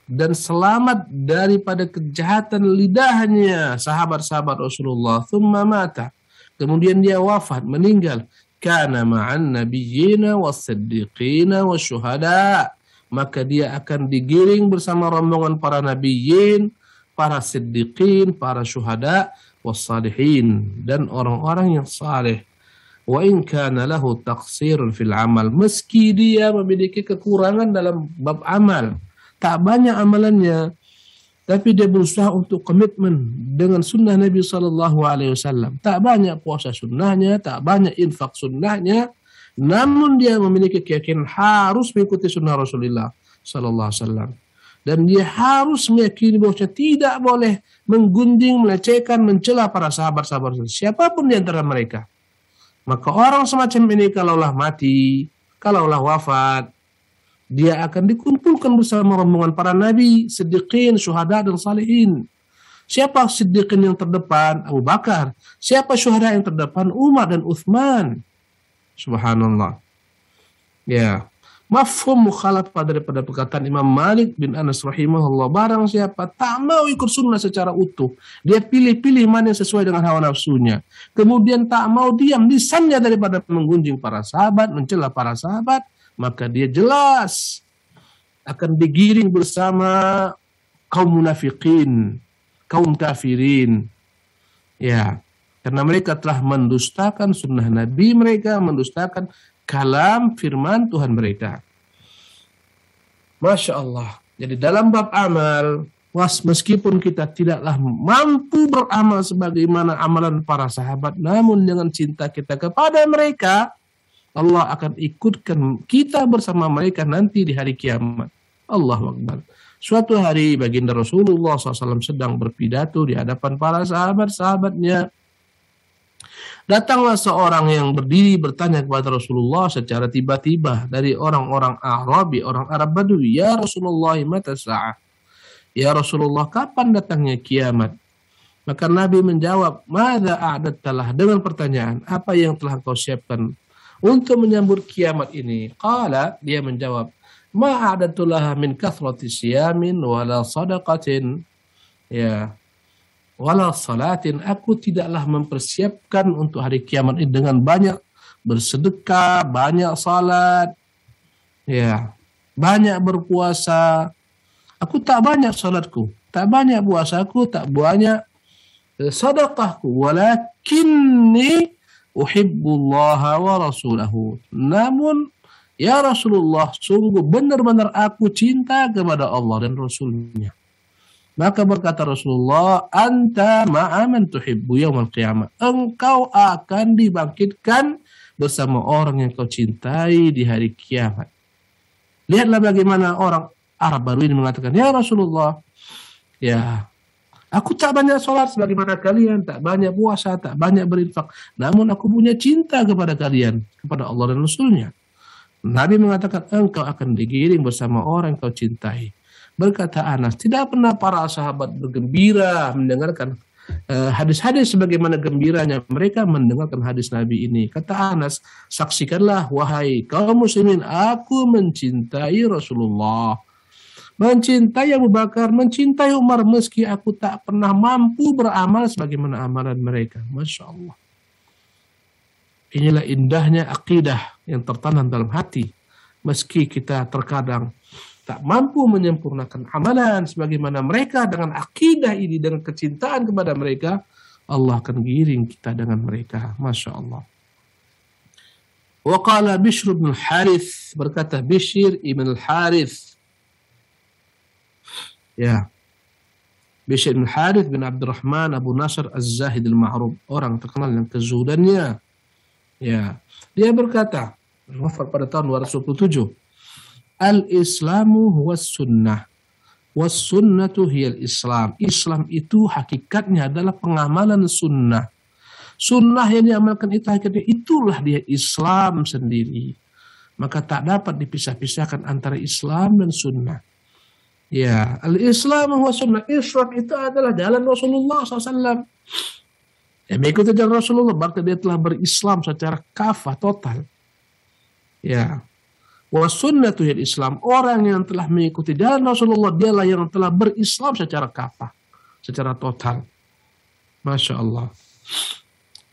dan selamat daripada kejahatan lidahnya sahabat-sahabat Rasulullah, thumma mata, kemudian dia wafat, meninggal, kana ma'an nabiyyina was-siddiqina wasyuhada, maka dia akan digiring bersama rombongan para nabiyyin, para siddiqin, para syuhada, was-salihin, dan orang-orang yang saleh. Wa in kana lahu taqsirun fil amal, meski dia memiliki kekurangan dalam bab amal, tak banyak amalannya, tapi dia berusaha untuk komitmen dengan sunnah Nabi sallallahu alaihi wasallam. Tak banyak puasa sunnahnya, tak banyak infak sunnahnya, namun dia memiliki keyakinan harus mengikuti sunnah Rasulullah sallallahu alaihi wasallam. Dan dia harus meyakini bahwa tidak boleh menggunjing, melecehkan, mencela para sahabat-sahabat siapapun di antara mereka. Maka orang semacam ini kalaulah mati, kalaulah wafat, dia akan dikumpulkan bersama rombongan para nabi, siddiqin, syuhada, dan salihin. Siapa siddiqin yang terdepan? Abu Bakar. Siapa syuhada yang terdepan? Umar dan Uthman. Subhanallah. Ya. Mafhum mukhalafah daripada perkataan Imam Malik bin Anas rahimahullah, barang siapa tak mau ikut sunnah secara utuh, dia pilih-pilih mana yang sesuai dengan hawa nafsunya, kemudian tak mau diam lisannya daripada menggunjing para sahabat, mencela para sahabat, maka dia jelas akan digiring bersama kaum munafikin, kaum kafirin. Ya, karena mereka telah mendustakan sunnah Nabi mereka, mendustakan kalam firman Tuhan mereka. Masya Allah. Jadi dalam bab amal, meskipun kita tidaklah mampu beramal sebagaimana amalan para sahabat, namun dengan cinta kita kepada mereka, Allah akan ikutkan kita bersama mereka nanti di hari kiamat. Allahu Akbar. Suatu hari baginda Rasulullah SAW sedang berpidato di hadapan para sahabat-sahabatnya. Datanglah seorang yang berdiri bertanya kepada Rasulullah secara tiba-tiba dari orang-orang Arabi, orang Arab Badui, ya Rasulullah, mata sa'ah? Ya Rasulullah, kapan datangnya kiamat? Maka Nabi menjawab, madza a'dadtalah, dengan pertanyaan, apa yang telah kau siapkan untuk menyambut kiamat ini? Qala, dia menjawab, ma a'dadtulaha min kathrati siyamin wala sadaqatin. Ya, wala salatin, aku tidaklah mempersiapkan untuk hari kiamat ini dengan banyak bersedekah, banyak salat, ya, banyak berpuasa. Aku tak banyak salatku, tak banyak puasaku, tak banyak sedekahku, walakinni uhibbullaha wa rasulahu. Namun ya Rasulullah, sungguh benar-benar aku cinta kepada Allah dan Rasulnya. Maka berkata Rasulullah, anta ma'aman tuhibbu yaumal qiyamah. Engkau akan dibangkitkan bersama orang yang kau cintai di hari kiamat. Lihatlah bagaimana orang Arab baru ini mengatakan, ya Rasulullah, ya, aku tak banyak sholat sebagaimana kalian, tak banyak puasa, tak banyak berinfak, namun aku punya cinta kepada kalian, kepada Allah dan Rasulnya. Nabi mengatakan, engkau akan digiring bersama orang yang kau cintai. Berkata Anas, tidak pernah para sahabat bergembira mendengarkan hadis-hadis sebagaimana gembiranya mereka mendengarkan hadis Nabi ini. Kata Anas, saksikanlah wahai kaum muslimin, aku mencintai Rasulullah, mencintai Abu Bakar, mencintai Umar, meski aku tak pernah mampu beramal sebagaimana amalan mereka. Masya Allah. Inilah indahnya akidah yang tertanam dalam hati. Meski kita terkadang tak mampu menyempurnakan amalan sebagaimana mereka, dengan akidah ini, dengan kecintaan kepada mereka, Allah akan giring kita dengan mereka. Masya Allah. Wa qala Bishr bin Harith, berkata Bishr ibn al-Harith. Ya. Bishr bin Harith bin Abdurrahman Abu Nasr Az-Zahid al-Ma'ruf, orang terkenal yang kezuhudannya. Ya. Dia berkata, wafat pada tahun 227. Al-Islamu huwas sunnah. Was sunnatu hiyal Islam. Islam itu hakikatnya adalah pengamalan sunnah. Sunnah yang diamalkan itu hakikatnya itulah dia Islam sendiri. Maka tak dapat dipisah-pisahkan antara Islam dan sunnah. Ya, al-Islam huwas sunnah. Islam itu adalah jalan Rasulullah SAW. Ya, mengikuti jalan Rasulullah, berarti dia telah berislam secara kafah total. Ya. Wa sunnatu hil Islam, orang yang telah mengikuti jalan Rasulullah dialah yang telah berislam secara kafah, secara total. Masya Allah.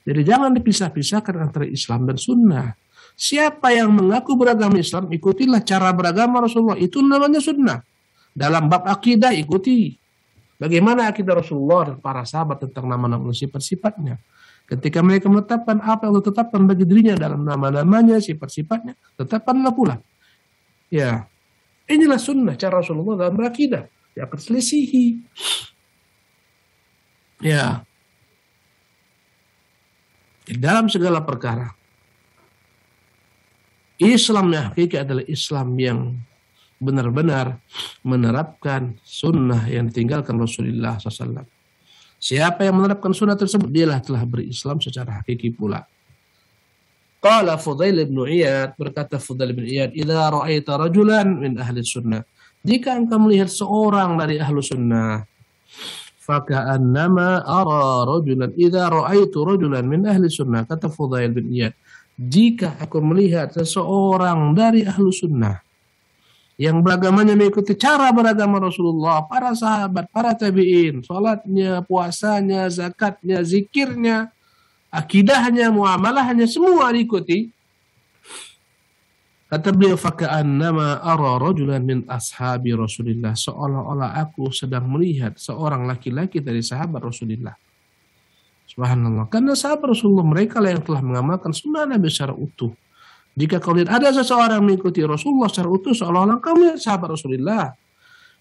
Jadi jangan dipisah-pisahkan antara Islam dan sunnah. Siapa yang mengaku beragama Islam, ikutilah cara beragama Rasulullah. Itu namanya sunnah. Dalam bab akidah, ikuti bagaimana akidah Rasulullah dan para sahabat tentang nama-nama sifat-sifatnya. Ketika mereka menetapkan apa yang ditetapkan bagi dirinya dalam nama-namanya, sifat-sifatnya, tetapkanlah pula. Ya, inilah sunnah cara Rasulullah dalam berakidah. Dia akan selisihi. Ya, di dalam segala perkara, Islam yang hakiki adalah Islam yang benar-benar menerapkan sunnah yang ditinggalkan Rasulullah SAW. Siapa yang menerapkan sunnah tersebut, dialah telah berislam secara hakiki pula. Qala Fudail bin Iyad, berkata Fudail bin Iyad, idza ra'aita rajulan min ahli sunnah, jika engkau melihat seorang dari ahlu sunnah, faka'annama ara rajulan, idza ra'aitu rajulan min ahli sunnah, kata Fudail bin Iyad, jika aku melihat seseorang dari ahlu sunnah yang beragamanya mengikuti cara beragama Rasulullah, para sahabat, para tabi'in, salatnya, puasanya, zakatnya, zikirnya, akidahnya, muamalahnya, semua diikuti. Kata beliau, faka'annama ara rajulan min ashabi Rasulillah, seolah-olah aku sedang melihat seorang laki-laki dari sahabat Rasulullah. Subhanallah. Karena sahabat Rasulullah mereka lah yang telah mengamalkan sunnah Nabi secara utuh. Jika kau lihat ada seseorang mengikuti Rasulullah secara utuh, seolah-olah kau melihat sahabat Rasulullah.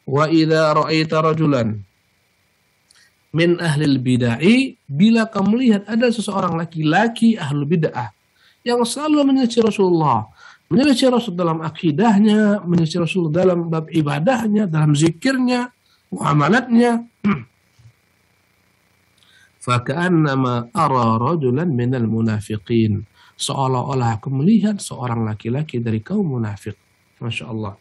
Wa idza ra'aita rajulan min ahlil bid'ah, bila kamu melihat ada seseorang laki-laki ahlu bid'ah yang selalu menyelisih Rasulullah, menyelisih Rasul dalam akidahnya, menyelisih Rasul dalam bab ibadahnya, dalam zikirnya, muamalatnya, faka'annama ara rajulan minal munafiqin, seolah-olah aku melihat seorang laki-laki dari kaum munafik. Masya Allah.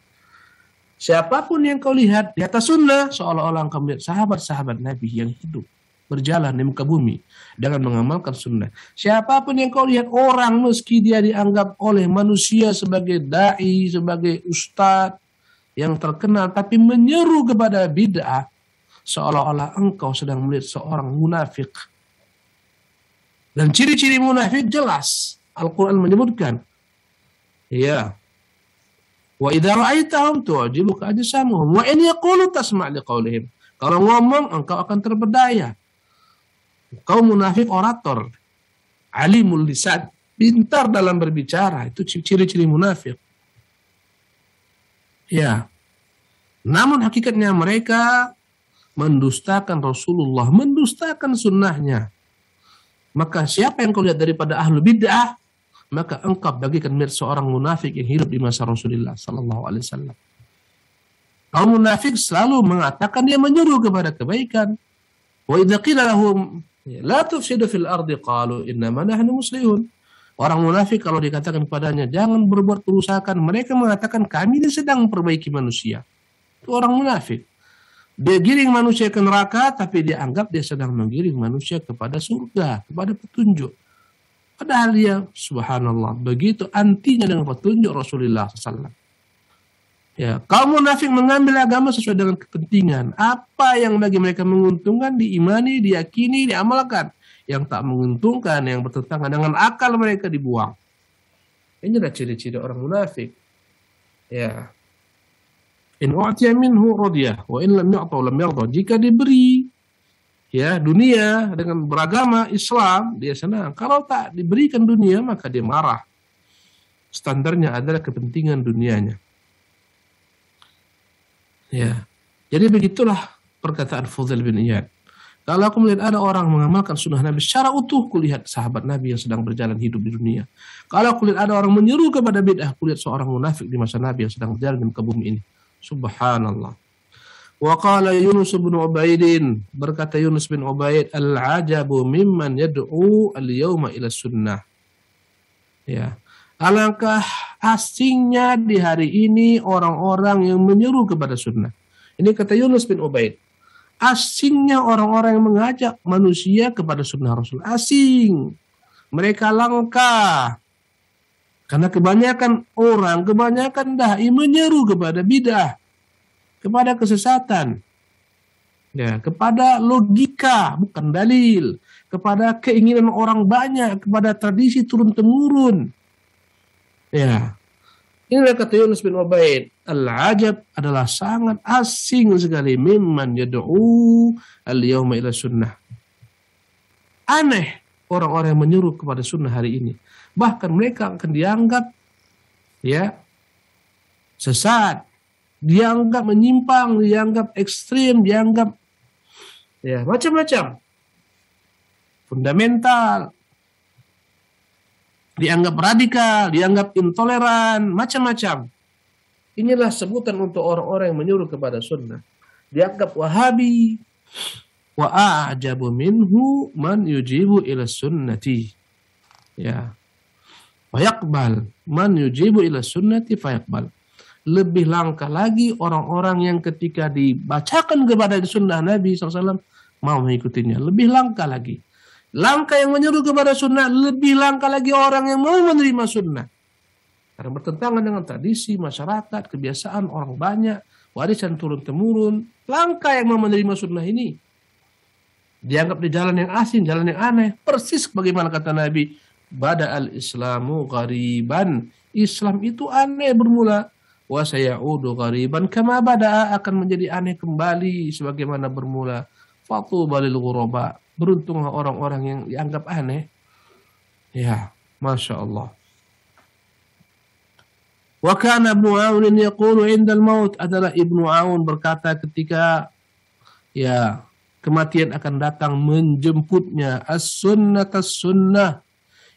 Siapapun yang kau lihat di atas sunnah, seolah-olah engkau melihat sahabat-sahabat Nabi yang hidup, berjalan di muka bumi dengan mengamalkan sunnah. Siapapun yang kau lihat orang, meski dia dianggap oleh manusia sebagai da'i, sebagai ustadz yang terkenal, tapi menyeru kepada bid'ah, seolah-olah engkau sedang melihat seorang munafik. Dan ciri-ciri munafik jelas. Al-Quran menyebutkan. Ya. Wa idza ra'aitahum tu'jibuka ajsamuhum wa in yaqulu tasma' liqaulihim. Kalau ngomong engkau akan terpedaya. Kau munafik orator, alimul lisan, pintar dalam berbicara, itu ciri-ciri munafik. Ya. Namun hakikatnya mereka mendustakan Rasulullah, mendustakan sunnahnya. Maka siapa yang kau lihat daripada ahlu bid'ah, maka engkau bagikan mirip seorang munafik yang hidup di masa Rasulullah sallallahu alaihi wasallam. Kaum munafik selalu mengatakan dia menyuruh kepada kebaikan. Wa idza qila lahum la tufsidu fil ardi qalu innama nahnu muslihun. Orang munafik kalau dikatakan kepadanya jangan berbuat kerusakan, mereka mengatakan kami ini sedang memperbaiki manusia. Itu orang munafik. Dia giring manusia ke neraka, tapi dia anggap dia sedang menggiring manusia kepada surga, kepada petunjuk. Padahal dia, subhanallah, begitu antinya dengan petunjuk Rasulullah SAW. Ya, kaum munafik mengambil agama sesuai dengan kepentingan. Apa yang bagi mereka menguntungkan, diimani, diyakini, diamalkan. yang tak menguntungkan, yang bertentangan dengan akal mereka dibuang. Ini adalah ciri-ciri orang munafik. Ya. In u'tiya minhu radiyah wa in lam yu'ta lam yarda. Jika diberi ya dunia dengan beragama Islam, dia senang. Kalau tak diberikan dunia, maka dia marah. Standarnya adalah kepentingan dunianya. Ya. Jadi begitulah perkataan Fudail bin Iyad. Kalau aku melihat ada orang mengamalkan sunnah Nabi secara utuh, kulihat sahabat Nabi yang sedang berjalan hidup di dunia. Kalau aku lihat ada orang menyeru kepada bid'ah, kulihat seorang munafik di masa Nabi yang sedang berjalan di muka bumi ini. Subhanallah. Wa qala Yunus bin Ubaidin, berkata Yunus bin Ubaid, al-ajabu mimman yad'u al-yawma ila sunnah. Ya. Alangkah asingnya di hari ini orang-orang yang menyeru kepada sunnah. Ini kata Yunus bin Ubaid. Asingnya orang-orang yang mengajak manusia kepada sunnah Rasul. Asing. Mereka langka. Karena kebanyakan orang, kebanyakan dai menyeru kepada bidah, kepada kesesatan, ya, kepada logika, bukan dalil, kepada keinginan orang banyak, kepada tradisi turun-temurun. Ya. Inilah kata Yunus bin Ubaid, al-ajab adalah sangat asing sekali mimman yad'u al-yawma ila sunnah. Aneh orang-orang yang menyuruh kepada sunnah hari ini. Bahkan mereka akan dianggap ya sesat, dianggap menyimpang, dianggap ekstrim, dianggap ya macam-macam. Fundamental, dianggap radikal, dianggap intoleran, macam-macam. Inilah sebutan untuk orang-orang yang menyuruh kepada sunnah. Dianggap wahabi. Wa a'jabu minhu man yujibu ila sunnati. Ya. Fayaqbal. Man yujibu ila sunnati fayaqbal. Lebih langka lagi orang-orang yang ketika dibacakan kepada sunnah Nabi SAW mau mengikutinya. Lebih langka lagi. Langkah yang menyuruh kepada sunnah, lebih langkah lagi orang yang mau menerima sunnah. Karena bertentangan dengan tradisi, masyarakat, kebiasaan orang banyak, warisan turun-temurun. Langkah yang mau menerima sunnah ini dianggap di jalan yang asing, jalan yang aneh. Persis bagaimana kata Nabi, Bada al-islamu ghariban. Islam itu aneh bermula. Wa sayaudu ghariban kama bada'a, akan menjadi aneh kembali sebagaimana bermula. Fatuba lil ghuraba. Beruntunglah orang-orang yang dianggap aneh. Ya, Masya Allah. Wa kana Ibnu Aun yaqulu indal maut, adalah Ibnu Aun berkata ketika ya kematian akan datang menjemputnya, as-sunnah as-sunnah.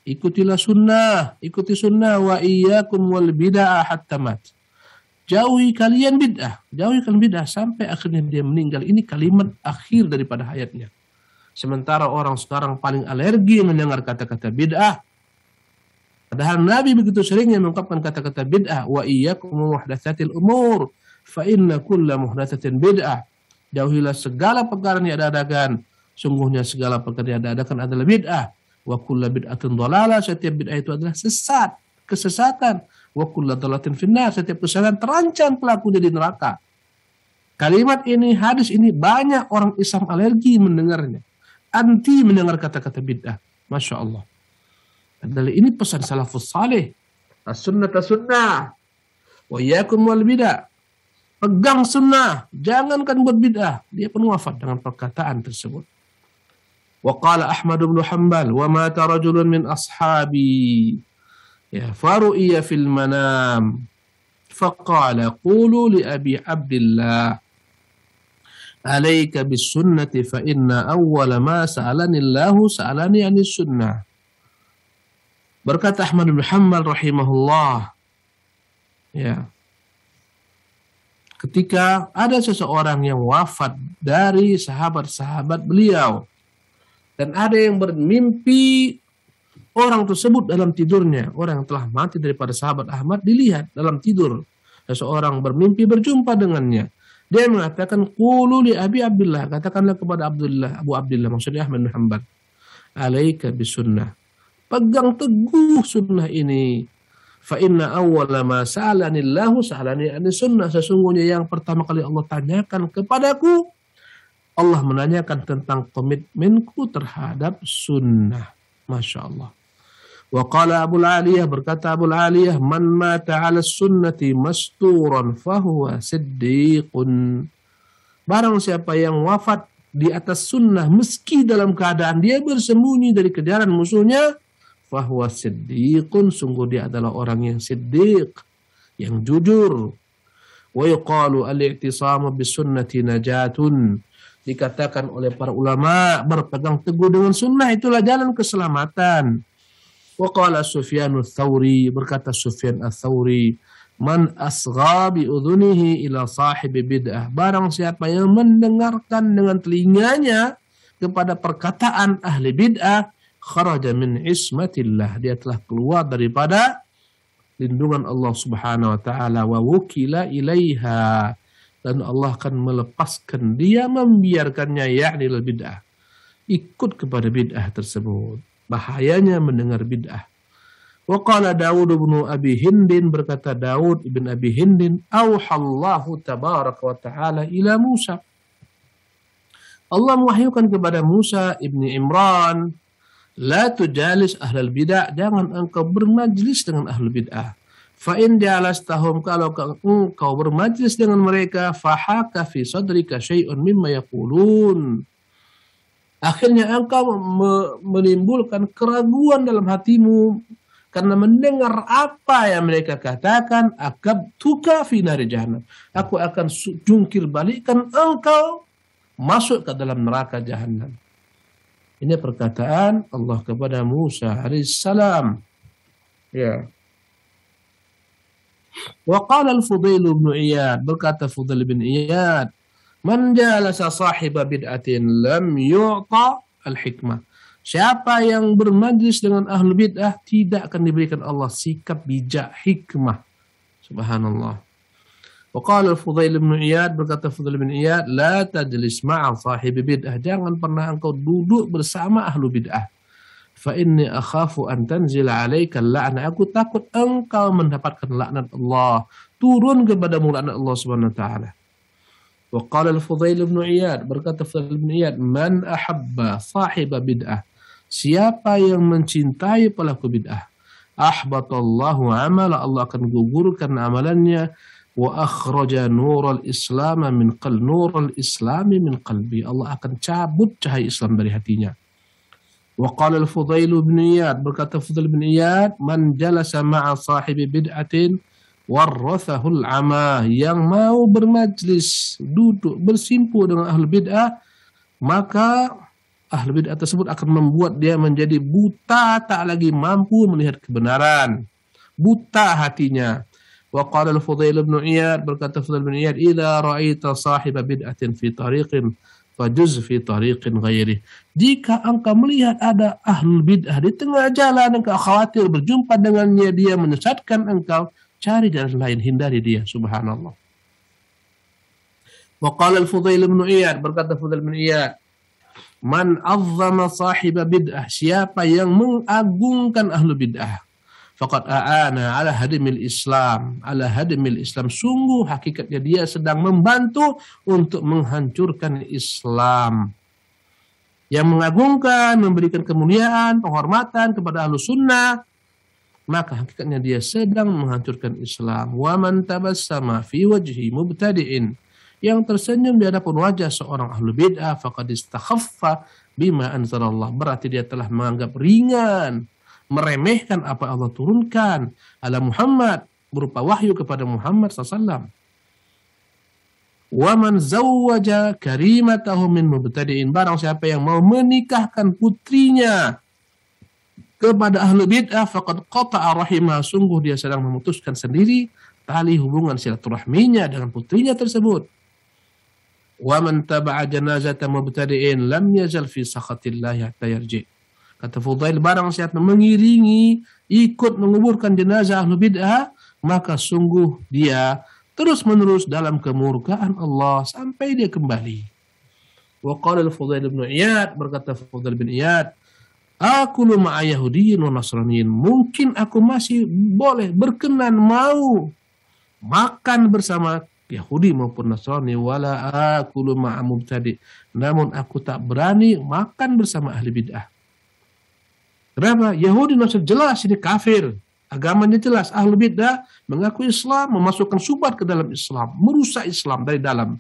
Ikutilah sunnah, ikuti sunnah, wa iyyakum wal bid'ah hatta mat. Jauhi kalian bid'ah, sampai akhirnya dia meninggal. Ini kalimat akhir daripada hayatnya. Sementara orang sekarang paling alergi mendengar kata-kata bid'ah. Padahal Nabi begitu seringnya mengungkapkan kata-kata bid'ah. Wa iyyakum muhdatsatil umur, fa inna kulla muhdatsatin bid'ah. Jauhilah segala perkara yang diadakan. Sungguhnya segala perkara yang diadakan adalah bid'ah. Wa kulla bid'atin dhalalah, setiap bid'ah itu adalah sesat, kesesatan. Wa kulla dhalalatin finnar, setiap kesesatan terancam pelakunya di neraka. Kalimat ini, hadis ini banyak orang Islam alergi mendengarnya. Anti mendengar kata-kata bid'ah. Masya Allah. Adalah ini pesan salafus salih. As-sunnah as-sunnah. Wa iyyakum wal bid'ah. Pegang sunnah. Jangankan buat bid'ah. Dia pun wafat dengan perkataan tersebut. Wa qala Ahmad bin Hanbal. Wa mata rajulun min ashabi. Ya, faru'iya fil manam. Faqala qulu li Abi Abdillah. Alaika bis sunnati fa inna awwala ma sa'alani Allahu sa'alani 'anis sunnah. Berkata Ahmad bin Hanbal rahimahullah, ya, ketika ada seseorang yang wafat dari sahabat-sahabat beliau dan ada yang bermimpi orang tersebut dalam tidurnya, orang yang telah mati daripada sahabat Ahmad dilihat dalam tidur, seseorang bermimpi berjumpa dengannya. Dia mengatakan, qulu li Abi Abdullah, katakanlah kepada Abu Abdullah, maksudnya Ahmad bin Hanbal, alaika bisunnah, pegang teguh sunnah ini. Fa inna awwala ma sa'alani Allahu sa'alani an sunnah, sesungguhnya yang pertama kali Allah tanyakan kepadaku Allah menanyakan tentang komitmenku terhadap sunnah. Masya Allah. Wa qala Abu Aliyah, berkata Abu Aliyah, man mata ala sunnati masturan fahuwa siddiqun. Barang siapa yang wafat di atas sunnah meski dalam keadaan dia bersembunyi dari kejaran musuhnya, fahuwa siddiqun, sungguh dia adalah orang yang siddiq, yang jujur. Wa yuqalu al-i'tisamu bisunnati najatun. Dikatakan oleh para ulama, berpegang teguh dengan sunnah itulah jalan keselamatan. Wa qala Sufyan ats-Tsauri, berkata Sufyan ats-Tsauri, man asgha bi udhunihi ila sahibi bid'ah. Barang siapa yang mendengarkan dengan telinganya kepada perkataan ahli bid'ah, kharaja min ismatillah, dia telah keluar daripada lindungan Allah Subhanahu wa taala, wa wukila ilaiha, dan Allah akan melepaskan dia, membiarkannya, yakni bid'ah, ikut kepada bid'ah tersebut. Bahayanya mendengar bid'ah. Wa qala Daud bin Abi Hindin, berkata Daud ibn Abi Hindin, auhallahu tabaraka wa ta'ala ila Musa. Allah mewahyukan kepada Musa ibni Imran, la tujalis ahlal bid'ah, jangan engkau bermajlis dengan ahlul bid'ah. Fa in jalastahum, kalau engkau bermajlis dengan mereka, fahaka fi sadrika syai'un mimma yaqulun, akhirnya engkau menimbulkan keraguan dalam hatimu karena mendengar apa yang mereka katakan, akabtuka fi nari jahannam, aku akan jungkir balikkan engkau masuk ke dalam neraka jahannam. Ini perkataan Allah kepada Musa alaihissalam. Ya. Wa qala al-Fudail bin Iyad, berkata Fudail bin Iyad, man jalasa sahiba bid'atin lam yu'ta al-hikmah. Siapa yang bermajlis dengan ahlu bid'ah tidak akan diberikan Allah sikap bijak, hikmah. Subhanallah. Wa qala al-Fudail bin Iyad, berkata Fudail bin Iyad, la tajlis ma'a sahibi bid'ah, jangan pernah engkau duduk bersama ahlu bid'ah. Fa inni akhafu an tanzila 'alaika al-la'na, aku takut engkau mendapatkan laknat Allah, turun kepadamu laknat Allah Subhanahu wa taala. Wa qala al-Fudail bin Iyad, berkata Fudail bin Iyad, man ahabba sahiba bid'ah, siapa yang mencintai pelaku bid'ah, ahbatallahu amala, Allah akan gugurkan amalannya, wa akhraja nural islam min qalbi, Allah akan cabut cahaya Islam dari hatinya. Wa qala al-Fudail bin Iyad, berkata Fudail bin Iyad, man jalasa ma'a sahibi bid'atin warrathahul amah, yang mau bermajlis, duduk bersimpu dengan ahli bid'ah, maka ahli bid'ah tersebut akan membuat dia menjadi buta, tak lagi mampu melihat kebenaran, buta hatinya. Wa qala al-Fudail bin Iyad, berkata Fudail bin Iyad, idza ra'aita sahiba bid'atin fi tariqin fajuz fi tariqin ghairi, jika engkau melihat ada ahlul bid'ah di tengah jalan, engkau khawatir berjumpa dengannya, dia menyesatkan engkau, cari jalan lain, hindari dia. Subhanallah. Wa qala al-Fudail bin Iyad, berkata Fudail bin Iyad, man azzama sahiba bid'ah, siapa yang mengagungkan ahlu bid'ah, faqad a'ana ala hadimil Islam, sungguh hakikatnya dia sedang membantu untuk menghancurkan Islam. Yang mengagungkan, memberikan kemuliaan, penghormatan kepada ahlu sunnah, maka hakikatnya dia sedang menghancurkan Islam. Wa man tabassama fi wajhi mubtadi'in, yang tersenyum di hadapan wajah seorang ahlu bid'ah, faqad istakhaffa bima anzalallah, berarti dia telah menganggap ringan, meremehkan apa Allah turunkan ala Muhammad, berupa wahyu kepada Muhammad SAW. Wa man zawwaja karimatahu min mubtadi'in, barang siapa yang mau menikahkan putrinya kepada ahlu bid'ah, faqad qata'a rahimah, sungguh dia sedang memutuskan sendiri tali hubungan silaturahminya dengan putrinya tersebut. Wa man taba'a janazata mubtadi'in lam yazal fi sakhatillah hatta yarji'. Kata Fudail, barang siapa mengiringi, ikut menguburkan jenazah ahlu bid'ah, maka sungguh dia terus-menerus dalam kemurkaan Allah sampai dia kembali. Wa qala al-Fudail bin Iyad, berkata Fudail bin Iyad, akulu ma'a Yahudiyin wa Nasraniyin, mungkin aku masih boleh berkenan mau makan bersama Yahudi maupun Nasrani, wala akulu ma'a mubtadi, namun aku tak berani makan bersama ahli bid'ah. Kenapa? Yahudi Nasrani jelas ini kafir, agamanya jelas. Ahli bid'ah mengaku Islam, memasukkan syubhat ke dalam Islam, merusak Islam dari dalam.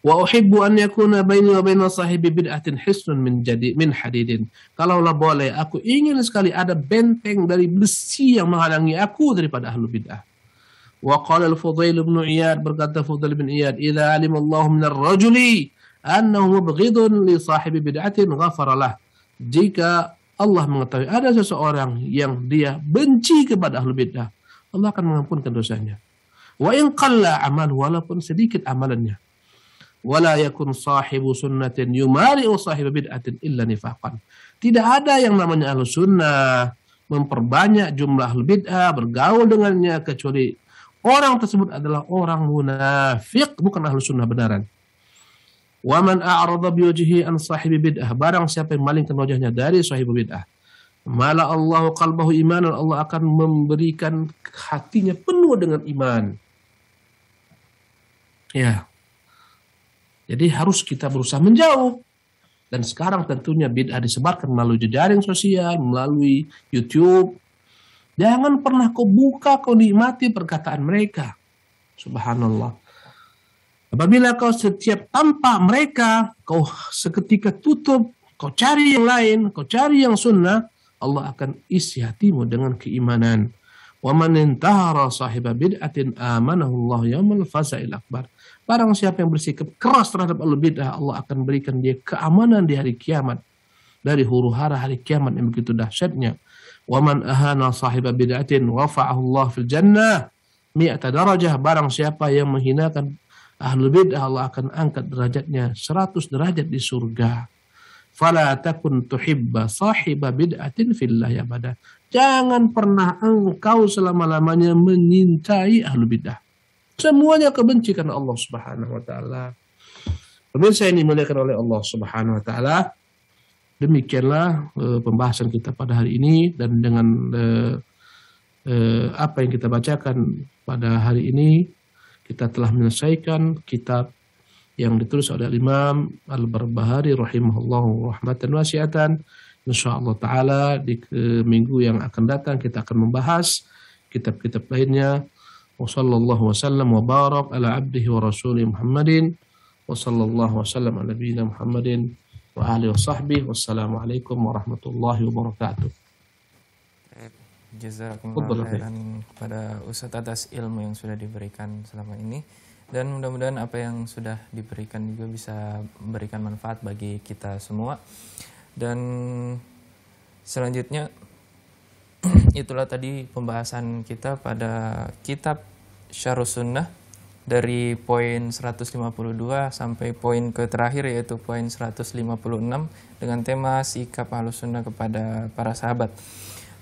Wa uhibbu an yakuna baini wa baina sahibi bid'atin hisnun min hadidin. Kalaulah boleh, aku ingin sekali ada benteng dari besi yang menghalangi aku daripada ahli bid'ah. Wa qala al-Fudail bin Iyad, berkata Fudail bin Iyad, idza alima Allah min ar-rajuli annahu mubghidun li sahibi bid'atin ghafara lah. Jika Allah mengetahui ada seseorang yang dia benci kepada ahli bid'ah, Allah akan mengampunkan dosanya. Wa in qalla amal, walaupun sedikit amalannya. Wala yakun sahibu sunnatin yumari'u sahiba bid'atin illa nifaqan. Tidak ada yang namanya ahlu sunnah memperbanyak jumlah ahlu bid'ah, bergaul dengannya, kecuali orang tersebut adalah orang munafik, bukan ahlu sunnah benaran. Wa man a'rada biwajhihi an sahibi bid'ah, barang siapa yang malingkan wajahnya dari sahibu bid'ah, mala Allahu qalbahu imanan, Allah akan memberikan hatinya penuh dengan iman. Ya. Jadi harus kita berusaha menjauh. Dan sekarang tentunya bid'ah disebarkan melalui jejaring sosial, melalui YouTube. Jangan pernah kau buka, kau nikmati perkataan mereka. Subhanallah. Apabila kau setiap tanpa mereka, kau seketika tutup, kau cari yang lain, kau cari yang sunnah, Allah akan isi hatimu dengan keimanan. Wa man intahara sahiba bid'atin amanahu Allah yaumal faza'il akbar. Barang siapa yang bersikap keras terhadap ahli bid'ah, Allah akan berikan dia keamanan di hari kiamat. Dari huru-hara hari kiamat yang begitu dahsyatnya. Wa man ahana sahiba bid'atin rafa'ahu Allah fil jannah mi'ata darajah. Barang siapa yang menghinakan ahli bid'ah, Allah akan angkat derajatnya 100 derajat di surga. Fala takun tuhibba sahiba bid'atin fillahi abada. Jangan pernah engkau selama-lamanya menyintai ahli bid'ah. Semuanya kebenci karena Allah Subhanahu wa taala. Pemirsa yang dimuliakan oleh Allah Subhanahu wa taala, demikianlah pembahasan kita pada hari ini, dan dengan apa yang kita bacakan pada hari ini, kita telah menyelesaikan kitab yang ditulis oleh Imam Al-Barbahari rahimahullahu rahmatan wasi'atan. Insyaallah taala di minggu yang akan datang kita akan membahas kitab-kitab lainnya. Wassallallahu wasallam wa barak ala abdihi wa rasulih Muhammadin wa sallallahu wasallam ala nabiyina Muhammadin wa alihi wa sahbihi. Wassalamualaikum warahmatullahi wabarakatuh. Jazakumullah khairan kepada Ustadz atas ilmu yang sudah diberikan selama ini, dan mudah-mudahan apa yang sudah diberikan juga bisa memberikan manfaat bagi kita semua. Dan selanjutnya itulah tadi pembahasan kita pada kitab Syarhus Sunnah dari poin 152 sampai poin ke terakhir, yaitu poin 156 dengan tema sikap Ahlus Sunnah kepada para sahabat.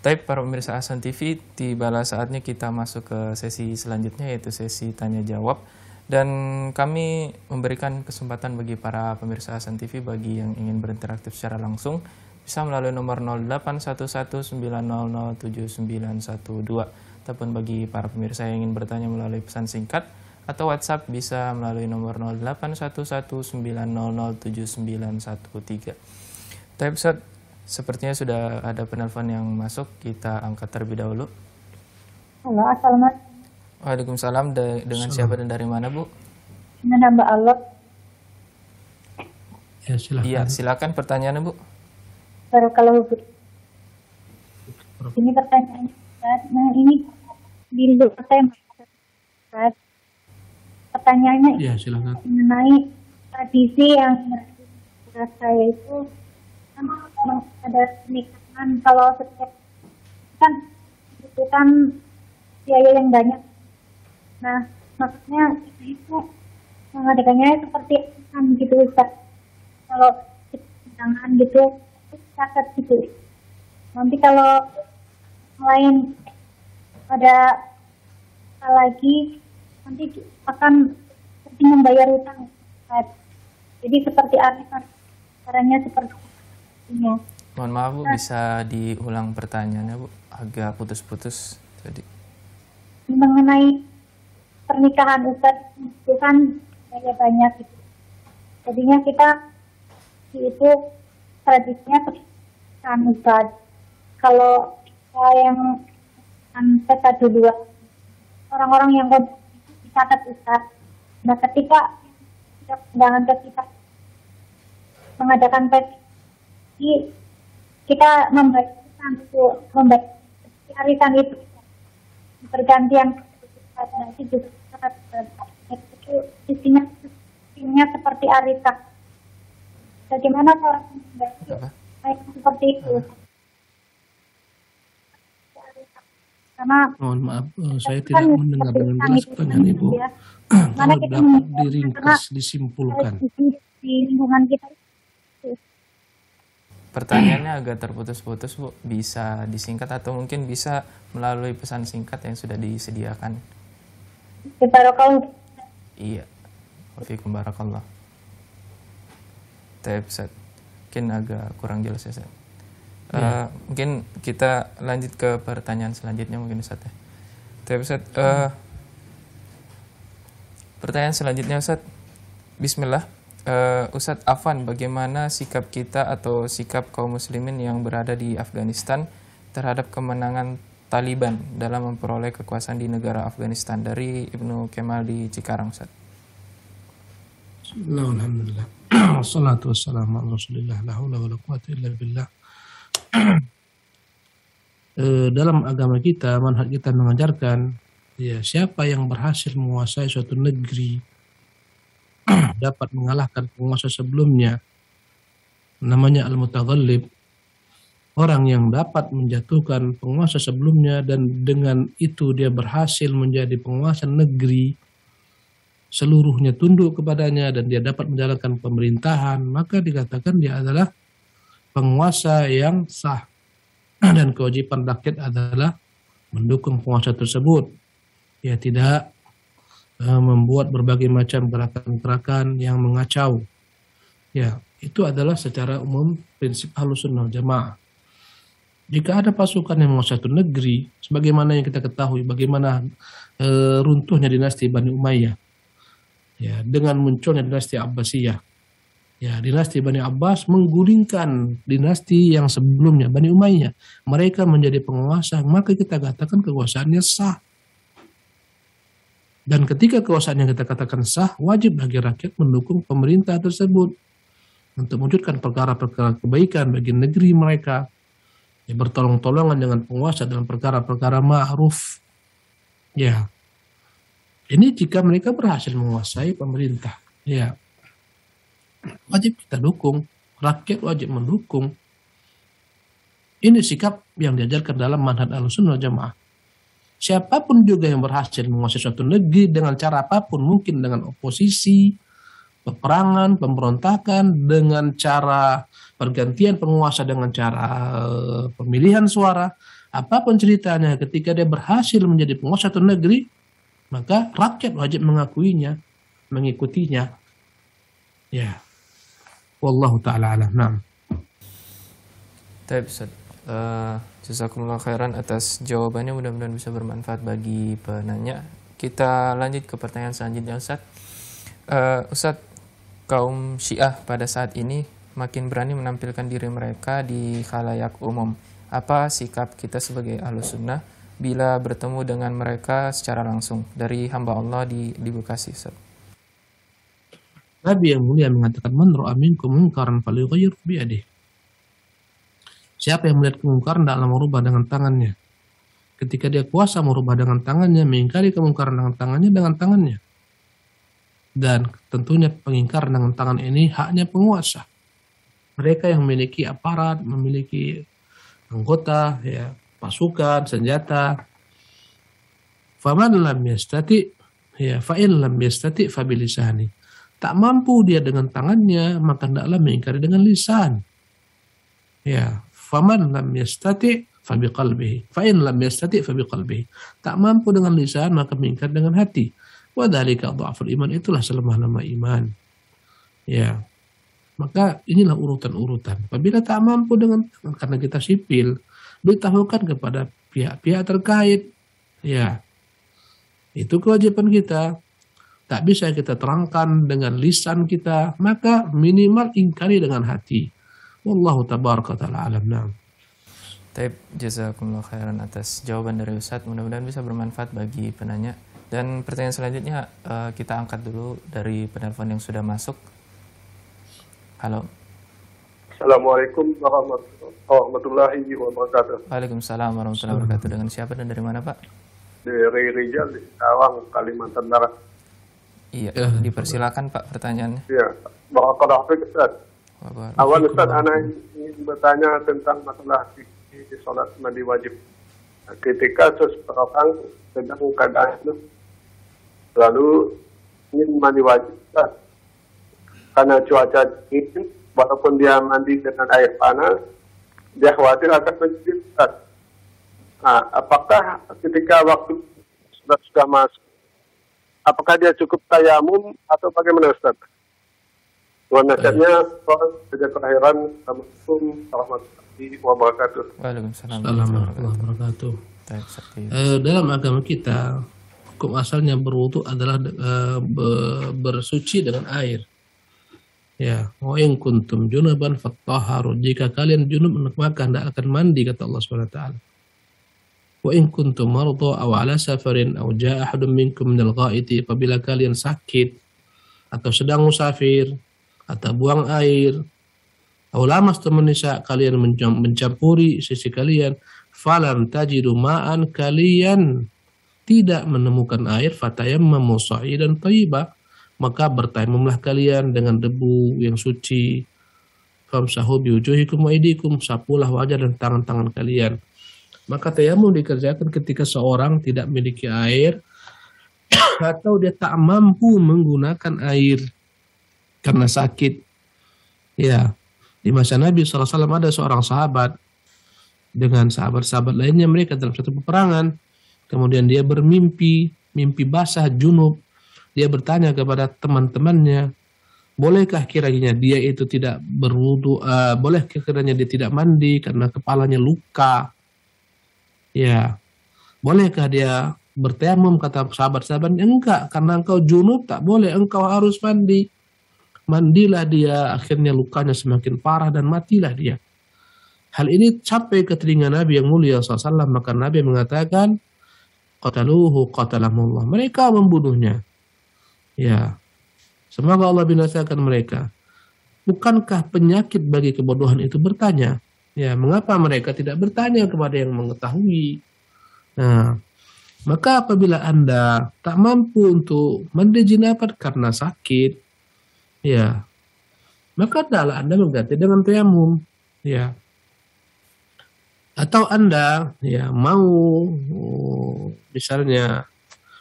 Tapi para pemirsa Ahsan TV, tibalah saatnya kita masuk ke sesi selanjutnya, yaitu sesi tanya jawab. Dan kami memberikan kesempatan bagi para pemirsa Ahsan TV, bagi yang ingin berinteraksi secara langsung, bisa melalui nomor 081190079112, ataupun bagi para pemirsa yang ingin bertanya melalui pesan singkat atau WhatsApp bisa melalui nomor 081190079113. Tapi Ustaz, sepertinya sudah ada penelpon yang masuk, kita angkat terlebih dahulu. Halo, assalamualaikum. Waalaikumsalam. Dengan siapa dan dari mana, Bu? Dengan hamba Allah. Ya, silakan. Iya, silakan pertanyaannya, Bu. Barakallahu fiik. Ini pertanyaannya, Ustaz. Nah, ini di luar tema, Ustaz. Pertanyaannya Ya, silakan. mengenai tradisi yang menurut saya itu kan ada pernikahan, kalau setiap kan butuhkan biaya yang banyak. Nah, maksudnya itu mengadakannya seperti kan gitu, Ustaz. Kalau tangan gitu catat gitu. Nanti kalau lain ada lagi nanti akan seperti membayar utang, Ustaz. Jadi seperti apa caranya seperti ini. Mohon maaf, Bu, bisa diulang pertanyaannya, Bu? Agak putus-putus tadi. Mengenai pernikahan Ustadz itu kan banyak gitu. Jadinya kita itu tradisinya pernikahan Ustadz. Kalau yang pesta dua orang-orang yang dicatat Ustadz. Nah ketika undangan ke kita mengadakan pesta, kita membaik arisan itu bergantian nanti juga itu isinya seperti arisan. Bagaimana cara membaiki seperti itu? Karena Mohon maaf, saya tidak mendengar dengan jelas pertanyaan Ibu. Kalau dapat diringkas, disimpulkan. Di lingkungan kita Pertanyaannya agak terputus-putus, Bu. Bisa disingkat atau mungkin bisa melalui pesan singkat yang sudah disediakan. Barakallahu. Iya. Wafikum barakallah. Taib, Ustaz. Mungkin agak kurang jelas ya, Ustaz. Mungkin kita lanjut ke pertanyaan selanjutnya mungkin, Ustaz ya. Taib, Ustaz. Pertanyaan selanjutnya, Ustaz. Bismillah. Ustadz Afwan, bagaimana sikap kita atau sikap kaum muslimin yang berada di Afghanistan terhadap kemenangan Taliban dalam memperoleh kekuasaan di negara Afghanistan? Dari Ibnu Kemal di Cikarang, Ustadz. Alhamdulillah. Wassalatu wassalamu ala Rasulillah. La haula wala quwwata illa billah. Dalam agama kita, manhaj kita mengajarkan ya, siapa yang berhasil menguasai suatu negeri dapat mengalahkan penguasa sebelumnya, namanya al-mutaghallib, orang yang dapat menjatuhkan penguasa sebelumnya dan dengan itu dia berhasil menjadi penguasa negeri, seluruhnya tunduk kepadanya dan dia dapat menjalankan pemerintahan, maka dikatakan dia adalah penguasa yang sah. Dan kewajiban rakyat adalah mendukung penguasa tersebut. Ya, tidak membuat berbagai macam gerakan-gerakan yang mengacau. Ya, itu adalah secara umum prinsip Ahlussunnah wal Jamaah. Jika ada pasukan yang menguasai satu negeri, sebagaimana yang kita ketahui, bagaimana runtuhnya dinasti Bani Umayyah, ya, dengan munculnya dinasti Abbasiyah, ya, dinasti Bani Abbas menggulingkan dinasti yang sebelumnya, Bani Umayyah. Mereka menjadi penguasa, maka kita katakan kekuasaannya sah. Dan ketika kekuasaan yang kita katakan sah, wajib bagi rakyat mendukung pemerintah tersebut untuk mewujudkan perkara-perkara kebaikan bagi negeri mereka, ya, bertolong-tolongan dengan penguasa dalam perkara-perkara ma'ruf. Ya, ini jika mereka berhasil menguasai pemerintah, ya, wajib kita dukung, rakyat wajib mendukung. Ini sikap yang diajarkan dalam manhaj Ahlussunnah wal Jamaah. Siapapun juga yang berhasil menguasai suatu negeri dengan cara apapun, mungkin dengan oposisi, peperangan, pemberontakan, dengan cara pergantian penguasa, dengan cara pemilihan suara, apapun ceritanya, ketika dia berhasil menjadi penguasa suatu negeri, maka rakyat wajib mengakuinya, mengikutinya. Ya, wallahu ta'ala alam. Naam. Taib, Ustaz. Jazakumullah khairan atas jawabannya, mudah-mudahan bisa bermanfaat bagi penanya. Kita lanjut ke pertanyaan selanjutnya, Ustaz. Ustaz, kaum Syiah pada saat ini makin berani menampilkan diri mereka di khalayak umum. Apa sikap kita sebagai Ahlussunnah bila bertemu dengan mereka secara langsung? Dari hamba Allah di Bekasi, Ustaz. Nabi yang mulia mengatakan, man ra'a minkum munkaran falyughayyir bi yadihi. Siapa yang melihat kemungkaran dalam merubah dengan tangannya. Ketika dia kuasa merubah dengan tangannya, mengingkari kemungkaran dengan tangannya, dengan tangannya. Dan tentunya pengingkaran dengan tangan ini haknya penguasa. Mereka yang memiliki aparat, memiliki anggota, ya, pasukan, senjata. Faman lam yastati, ya, fa'in lam yastati fabilisani. Tak mampu dia dengan tangannya, maka hendaklah mengingkari dengan lisan. Ya, faman lam yastati fa biqalbihi, fa in lam yastati fa biqalbihi. Tak mampu dengan lisan, maka mengingkar dengan hati. Wa dzalika dha'ful iman, itulah selemah-lemah iman. Ya. Maka inilah urutan-urutan. Apabila tak mampu dengan, karena kita sipil, ditahukan kepada pihak-pihak terkait. Ya. Itu kewajiban kita. Tak bisa kita terangkan dengan lisan kita, maka minimal ingkari dengan hati. Wallahu tabaraka ta'ala alam. Na'am. Taib, jazakumullah khairan atas jawaban dari Ustadz. Mudah-mudahan bisa bermanfaat bagi penanya. Dan pertanyaan selanjutnya kita angkat dulu dari penelpon yang sudah masuk. Halo. Assalamualaikum warahmatullahi wabarakatuh. Waalaikumsalam warahmatullahi wabarakatuh. Dengan siapa dan dari mana, Pak? Dari Rijal di Tawang, Kalimantan Barat. Iya, dipersilakan Pak pertanyaannya. Ya, barakallahu fiik Ustaz. Awal Ustaz, anak ingin bertanya tentang masalah di sholat mandi wajib. Ketika seseorang sedang keadaan lalu ingin mandi wajib, Ustaz, karena cuaca dingin, walaupun dia mandi dengan air panas, dia khawatir akan menjadi Ustaz. Nah, apakah ketika waktu sudah masuk, apakah dia cukup tayamum atau bagaimana Ustaz? Nasihatnya, sejak kelahiran, Assalamualaikum warahmatullahi wabarakatuh. Waalaikumsalam warahmatullahi wabarakatuh. Baik, Dalam agama kita, hukum asalnya berwudu adalah bersuci dengan air. Ya, wa in kuntum junuban fattaharu. Jika kalian junub maka hendaklah akan mandi, kata Allah Subhanahu wa taala. Wa in kuntum marda aw ala safarin aw jaa ahadun minkum minal ghaiti, apabila kalian sakit atau sedang musafir atau buang air, aw lamastum nisa, kalian mencampuri sisi kalian, falam tajidu ma'an, kalian tidak menemukan air, fatayammamu sa'idan thayyiba, maka bertayamumlah kalian dengan debu yang suci. Famsahu biwujuhikum wa aydikum, sapulah wajah dan tangan-tangan kalian. Maka tayamum dikerjakan ketika seorang tidak memiliki air atau dia tak mampu menggunakan air karena sakit. Ya, di masa Nabi SAW ada seorang sahabat dengan sahabat-sahabat lainnya, mereka dalam satu peperangan. Kemudian dia bermimpi, mimpi basah, junub. Dia bertanya kepada teman-temannya, bolehkah kiranya dia itu tidak berwudu, bolehkah kiranya dia tidak mandi karena kepalanya luka? Ya, bolehkah dia bertayamum? Kata sahabat-sahabat, enggak, karena engkau junub tak boleh, engkau harus mandi. Mandilah dia, akhirnya lukanya semakin parah dan matilah dia. Hal ini sampai ke telinga Nabi yang mulia SAW, maka Nabi mengatakan, qataluhu qatalahumullah, mereka membunuhnya. Ya, semoga Allah binasakan mereka. Bukankah penyakit bagi kebodohan itu bertanya? Ya, mengapa mereka tidak bertanya kepada yang mengetahui? Nah, maka apabila Anda tak mampu untuk mandi jinabat karena sakit, ya, maka adalah Anda mengganti dengan tayamum, ya. Atau Anda ya mau misalnya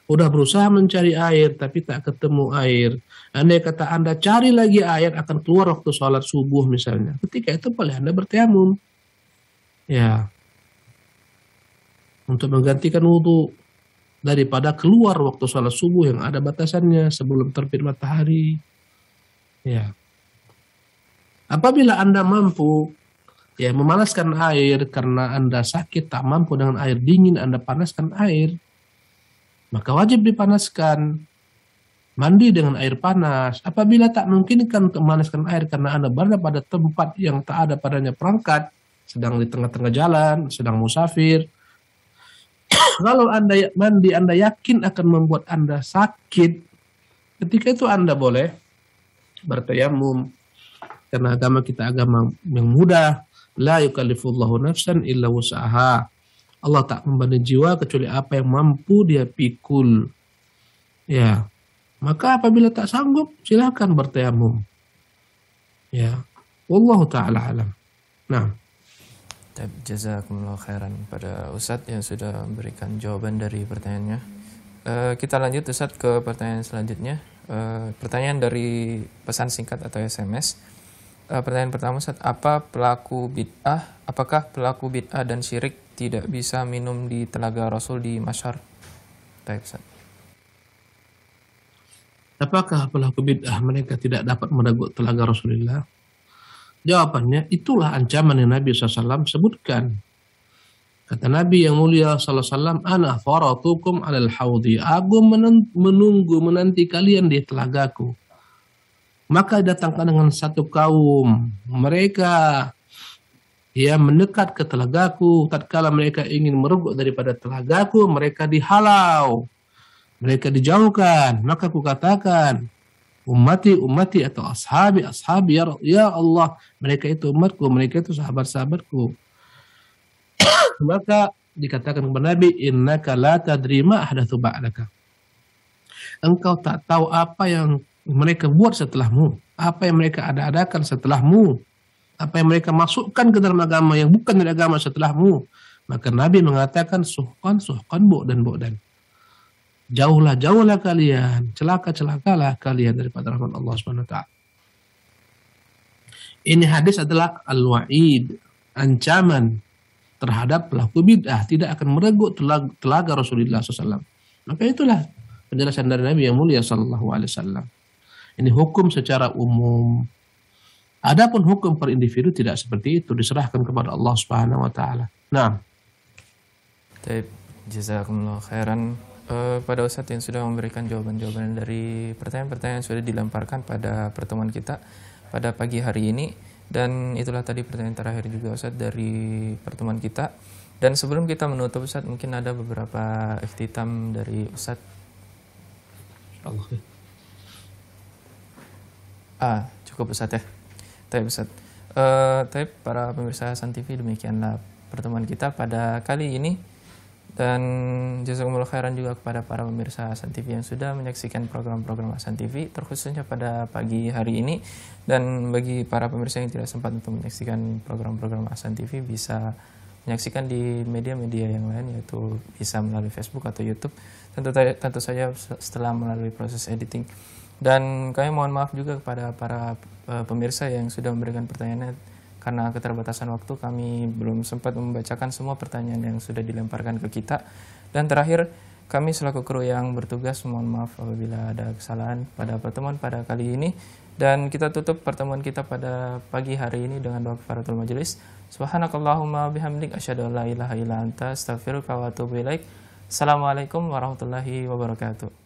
udah berusaha mencari air tapi tak ketemu air. Andai kata Anda cari lagi air akan keluar waktu sholat subuh misalnya. Ketika itu boleh Anda bertayamum. Ya. Untuk menggantikan wudhu daripada keluar waktu sholat subuh yang ada batasannya sebelum terbit matahari. Ya. Apabila Anda mampu ya memanaskan air karena Anda sakit tak mampu dengan air dingin, Anda panaskan air, maka wajib dipanaskan. Mandi dengan air panas. Apabila tak memungkinkan untuk memanaskan air karena Anda berada pada tempat yang tak ada padanya perangkat, sedang di tengah-tengah jalan, sedang musafir, kalau Anda mandi Anda yakin akan membuat Anda sakit, ketika itu Anda boleh bertayamum. Karena agama kita agama yang mudah. La yukallifullahu nafsan illa wus'aha. Allah tak membebani jiwa kecuali apa yang mampu dia pikul. Ya. Maka apabila tak sanggup, silakan bertayamum. Ya. Wallahu ta'ala alam. Nah. Jazakumullah khairan pada Ustadz yang sudah memberikan jawaban dari pertanyaannya. Kita lanjut Ustadz ke pertanyaan selanjutnya. Pertanyaan dari pesan singkat atau SMS. Pertanyaan pertama Ustadz, apakah pelaku bid'ah dan syirik tidak bisa minum di telaga Rasul di Masyar? Baik Ustadz. Apakah pelaku bid'ah mereka tidak dapat meneguk telaga Rasulullah? Jawabannya, itulah ancaman yang Nabi SAW sebutkan. Kata Nabi yang mulia sallallahu alaihi wasallam, "Ana faratukum 'alal haudi." Aku menanti kalian di telagaku. Maka datangkan dengan satu kaum, mereka mendekat ke telagaku. Tatkala mereka ingin merebut daripada telagaku, mereka dihalau, mereka dijauhkan. Maka aku katakan, ummati ummati atau ashabi ashabi, ya Allah, mereka itu umatku, mereka itu sahabat-sahabatku. Maka dikatakan kepada Nabi, innaka la tadri ma ahdatsu ba'daka. Engkau tak tahu apa yang mereka buat setelahmu, apa yang mereka ada-adakan setelahmu, apa yang mereka masukkan ke dalam agama yang bukan dari agama setelahmu. Maka Nabi mengatakan, suhkan bu'dan. Jauhlah kalian, celakalah kalian daripada rahmat Allah Subhanahu wa taala. Ini hadis adalah al-wa'id, ancaman terhadap pelaku bid'ah, tidak akan meregut telaga Rasulullah SAW. Maka itulah penjelasan dari Nabi yang mulia Sallallahu Alaihi Wasallam. Ini hukum secara umum. Adapun hukum per individu tidak seperti itu, diserahkan kepada Allah Subhanahu Wa Taala. Nah, Taib, jazakumullah khairan pada Ustadz yang sudah memberikan jawaban-jawaban dari pertanyaan-pertanyaan yang sudah dilemparkan pada pertemuan kita pada pagi hari ini. Dan itulah tadi pertanyaan terakhir juga Ustadz dari pertemuan kita. Dan sebelum kita menutup Ustadz, mungkin ada beberapa ikhtitam dari Ustadz. Cukup Ustadz ya. Taib Ustadz. Taib, para pemirsa Hasan TV, demikianlah pertemuan kita pada kali ini. Dan jazakumullah khairan juga kepada para pemirsa Hasan TV yang sudah menyaksikan program-program Hasan TV, terkhususnya pada pagi hari ini. Dan bagi para pemirsa yang tidak sempat untuk menyaksikan program-program Hasan TV, bisa menyaksikan di media-media yang lain, yaitu bisa melalui Facebook atau YouTube, tentu saja setelah melalui proses editing. Dan kami mohon maaf juga kepada para pemirsa yang sudah memberikan pertanyaannya. Karena keterbatasan waktu, kami belum sempat membacakan semua pertanyaan yang sudah dilemparkan ke kita. Dan terakhir, kami selaku kru yang bertugas mohon maaf apabila ada kesalahan pada pertemuan pada kali ini. Dan kita tutup pertemuan kita pada pagi hari ini dengan doa kafaratul majelis. Subhanakallahumma bihamdik asyhadu an la ilaha illa anta astaghfiruka wa atubu ilaik. Assalamualaikum warahmatullahi wabarakatuh.